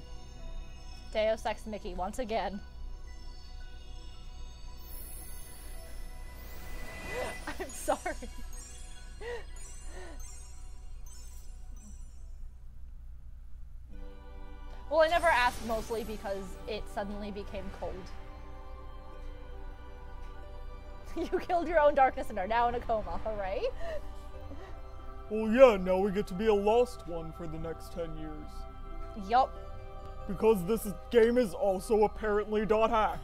Deus Ex Mickey once again. I'm sorry. Well, I never asked mostly because it suddenly became cold. You killed your own darkness and are now in a coma, hooray? Well, yeah, now we get to be a lost one for the next 10 years. Yup. Because this game is also apparently .hack.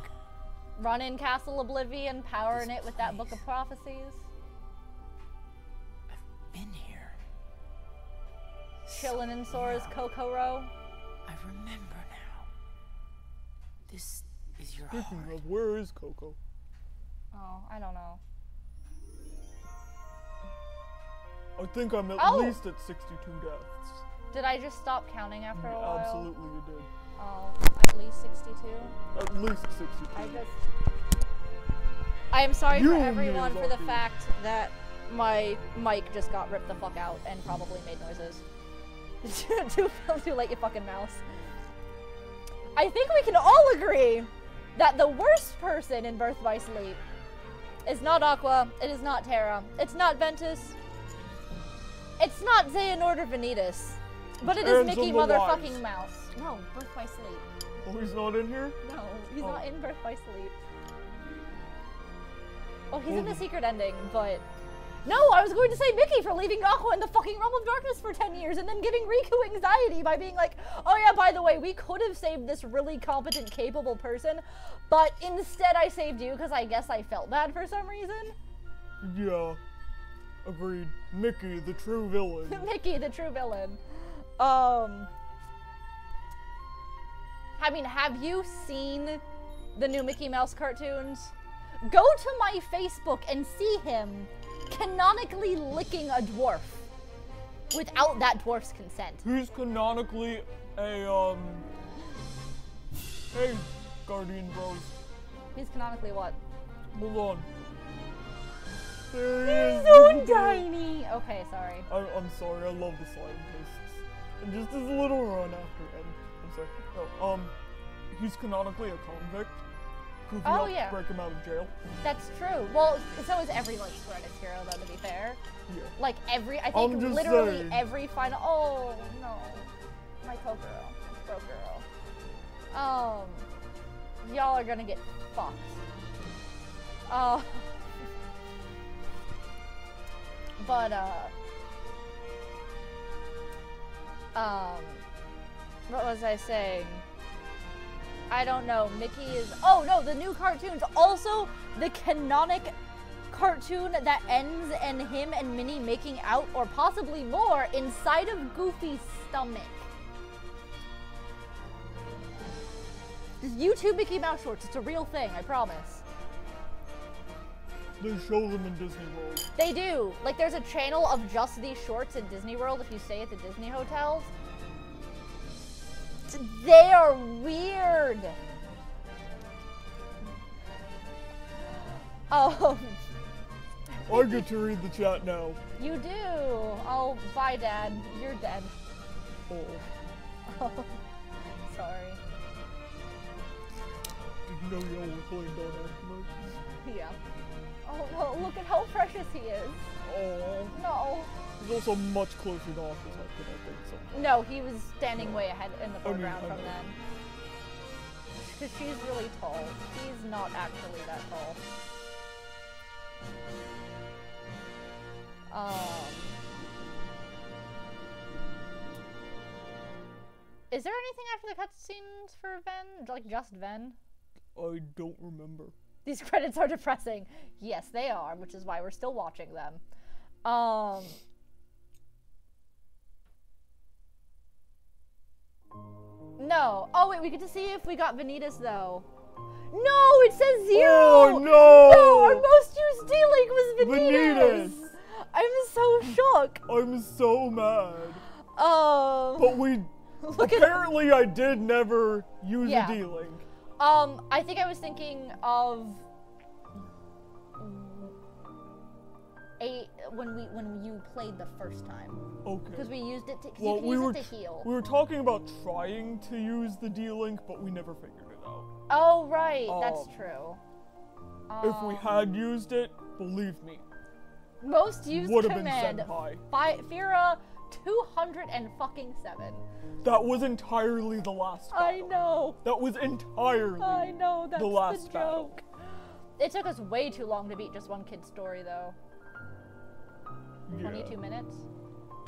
Run in Castle Oblivion, powering it with that Book of Prophecies. I've been here. Chillin' in Sora's Kokoro. I remember now. This is your Speaking heart. of, where is Coco? Oh, I don't know. I think I'm at least at 62 deaths. Did I just stop counting after a while? Absolutely you did. Oh, at least 62? At least 62. I am sorry for everyone for the fact that my mic just got ripped the fuck out and probably made noises. Too late, you fucking mouse. I think we can all agree that the worst person in Birth by Sleep is not Aqua, it is not Terra, it's not Ventus, it's not Xehanort or Vanitas, but it is Mickey motherfucking Mouse. No, Birth by Sleep. Oh, he's not in here? No, he's not in Birth by Sleep. Oh, he's in the secret ending, but No, I was going to say Mickey for leaving Aqua in the fucking realm of darkness for 10 years and then giving Riku anxiety by being like, oh yeah, by the way, we could have saved this really competent, capable person, but instead I saved you because I guess I felt bad for some reason. Yeah. Agreed. Mickey, the true villain. Mickey, the true villain. I mean, have you seen the new Mickey Mouse cartoons? Go to my Facebook and see him canonically licking a dwarf without that dwarf's consent. He's canonically a, Hey, Guardian Bros. He's canonically what? Hold on. There he is. So tiny! Okay, sorry. I'm sorry, I love the scientists. And just his little run after him. I'm sorry. No, he's canonically a convict. Who helped yeah. break him out of jail. That's true. Well, so is every, like, Square hero, though, to be fair. Yeah. Like, I think literally saying. every final- Oh, no. My Kokoro. Brokuro. Y'all are gonna get fucked. But, what was I saying? I don't know. Mickey is... Oh, no, the new cartoons. Also, the canonic cartoon that ends in him and Minnie making out, or possibly more, inside of Goofy's stomach. YouTube Mickey Mouse shorts. It's a real thing, I promise. They show them in Disney World. They do. Like, there's a channel of just these shorts in Disney World if you stay at the Disney hotels. They are weird. I get to read the chat now. You do. Oh, bye, Dad. You're dead. Oh. Sorry. Did you know y'all were playing Don Ackman? Yeah. Oh no, look at how precious he is. Oh. No. He's also much closer to Aqua's husband, I think. So. No, he was standing way ahead in the foreground from then. Because she's really tall. He's not actually that tall. Is there anything after the cutscenes for Ven? Like, just Ven? I don't remember. These credits are depressing. Yes, they are, which is why we're still watching them. No. Oh, wait, we get to see if we got Vanitas, though. No, it says 0! Oh, no! No, our most used D-Link was Vanitas! I'm so shocked. I'm so mad. But we... Apparently I did never use a D-Link. I think I was thinking of... when you played the first time. Okay. Because we used it to, well, you can use it to heal. We were talking about trying to use the D-Link, but we never figured it out. Oh, right. That's true. If we had used it, believe me. Most used command. Fira 207. That was entirely the last battle. I know. That was entirely I know, that's the last the battle. joke. It took us way too long to beat just one kid's story, though. Yeah. 22 minutes?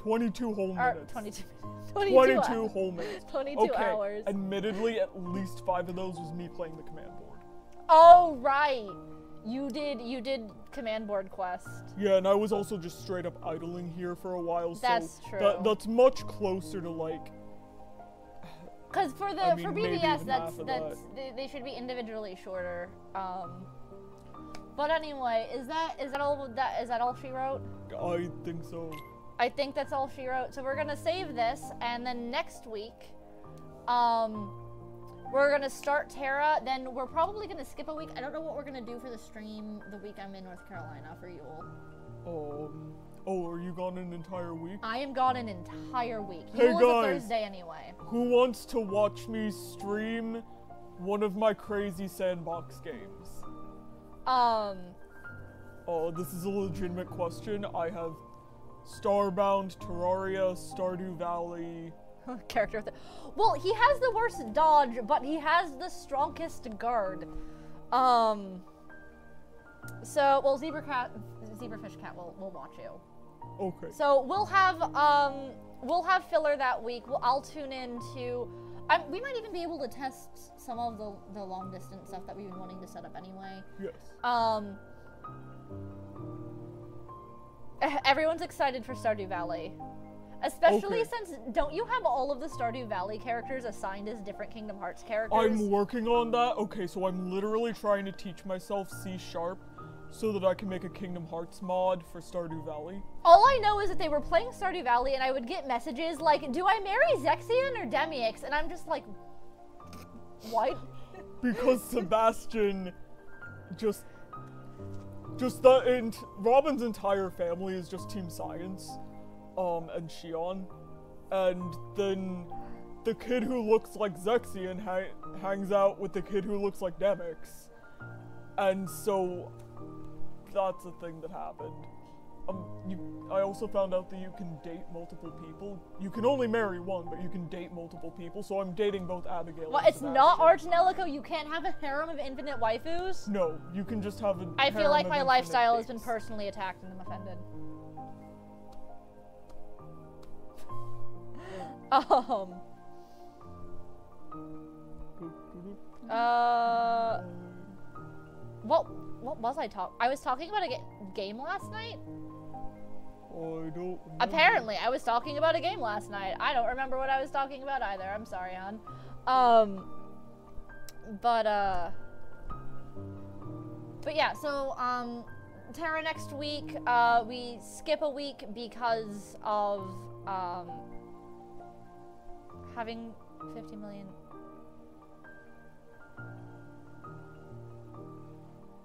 22 whole minutes. 22 whole minutes. 22 hours. Admittedly, at least 5 of those was me playing the command board. Oh, right. You did command board quest. Yeah, and I was also just straight up idling here for a while. That's so true. That's much closer to like. Because for I mean, for BBS, they should be individually shorter. But anyway, is that all she wrote? I think so. I think that's all she wrote. So we're gonna save this, and then next week, we're gonna start Terra. Then we're probably gonna skip a week. I don't know what we're gonna do for the stream the week I'm in North Carolina for Yule. Oh, are you gone an entire week? I am gone an entire week. Hey Yule guys, is a Thursday anyway. Who wants to watch me stream one of my crazy sandbox games? Oh, this is a legitimate question. I have Starbound, Terraria, Stardew Valley. Character. Well, he has the worst dodge, but he has the strongest guard. So, well, Zebrafish Cat will watch you. Okay. So we'll have filler that week. I'll tune in to. We might even be able to test some of the long distance stuff that we've been wanting to set up anyway. Yes. Everyone's excited for Stardew Valley. Especially since, don't you have all of the Stardew Valley characters assigned as different Kingdom Hearts characters? I'm working on that. Okay, so I'm literally trying to teach myself C# so that I can make a Kingdom Hearts mod for Stardew Valley. All I know is that they were playing Stardew Valley and I would get messages like, do I marry Zexion or Demyx? And I'm just like, what? Because Sebastian Robin's entire family is just Team Science. And Shion, and then the kid who looks like Zexion hangs out with the kid who looks like Demyx, and so that's a thing that happened. I also found out that you can date multiple people. You can only marry one, but you can date multiple people, so I'm dating both Abigail Well, and it's Sebastian. not Arch and Ellico. You can't have a harem of infinite waifus? No, you can just have a I feel harem like of my infinite lifestyle has been dates. personally attacked and I'm offended. What was I talking? I was talking about a game last night? I don't remember. Apparently, I was talking about a game last night. I don't remember what I was talking about either. I'm sorry, hon. But yeah, so, Terra next week, we skip a week because of, having 50 million...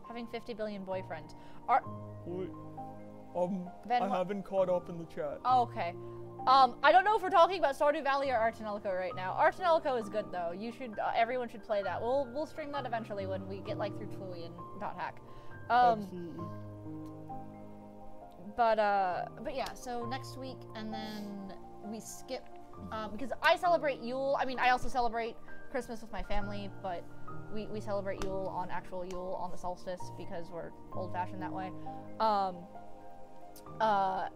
Having 50 billion boyfriends. Wait. Then I haven't caught up in the chat. Oh, okay. I don't know if we're talking about Stardew Valley or Arch and Ellico right now. Arch and Ellico is good though. You should, everyone should play that. We'll stream that eventually when we get like through Twooey and .hack. Absolutely. But yeah, so next week, and then we skip, because I celebrate Yule. I mean, I also celebrate Christmas with my family, but we celebrate Yule on actual Yule on the solstice because we're old-fashioned that way.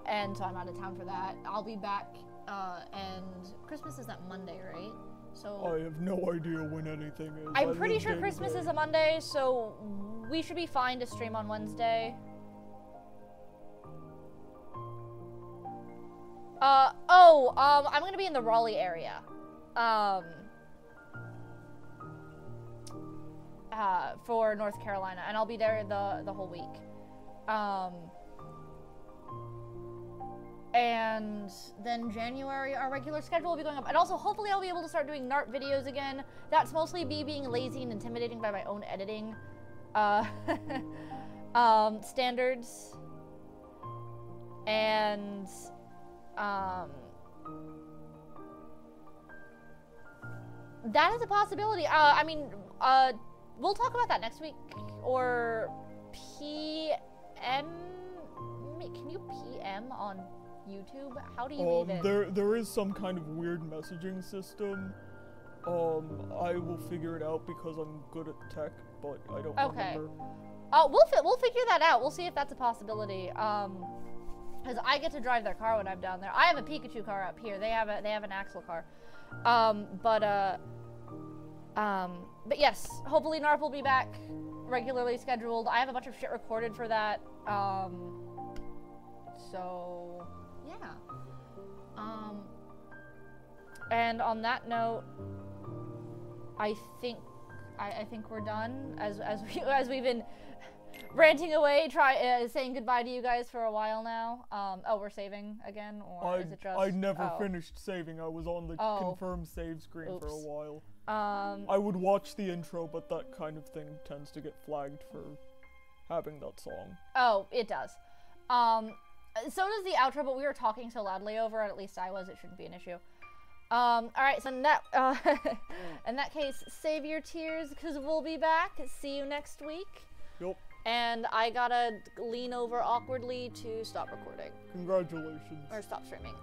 And so I'm out of town for that. I'll be back, and Christmas is that Monday, right? So I have no idea when anything is. I'm pretty sure Christmas is a Monday, so we should be fine to stream on Wednesday. I'm gonna be in the Raleigh area. For North Carolina, and I'll be there the whole week. And then January, our regular schedule will be going up. And also, hopefully I'll be able to start doing NARP videos again. That's mostly me being lazy and intimidating by my own editing standards. And, that is a possibility. I mean, we'll talk about that next week. Or PM? Can you PM on YouTube? How do you even? There is some kind of weird messaging system. I will figure it out because I'm good at tech, but I don't remember. We'll figure that out. We'll see if that's a possibility. Because I get to drive their car when I'm down there. I have a Pikachu car up here. They have an Axel car. But yes, hopefully NARP will be back regularly scheduled. I have a bunch of shit recorded for that. So yeah. And on that note, I think we're done as we've been ranting away, saying goodbye to you guys for a while now. We're saving again, or is it just? I never finished saving. I was on the confirm save screen for a while. I would watch the intro, but that kind of thing tends to get flagged for having that song. Oh, it does. So does the outro, but we were talking so loudly over it, at least I was, it shouldn't be an issue. Alright, so in that case, save your tears, because we'll be back. See you next week. Yep. And I gotta lean over awkwardly to stop recording. Congratulations. Or stop streaming.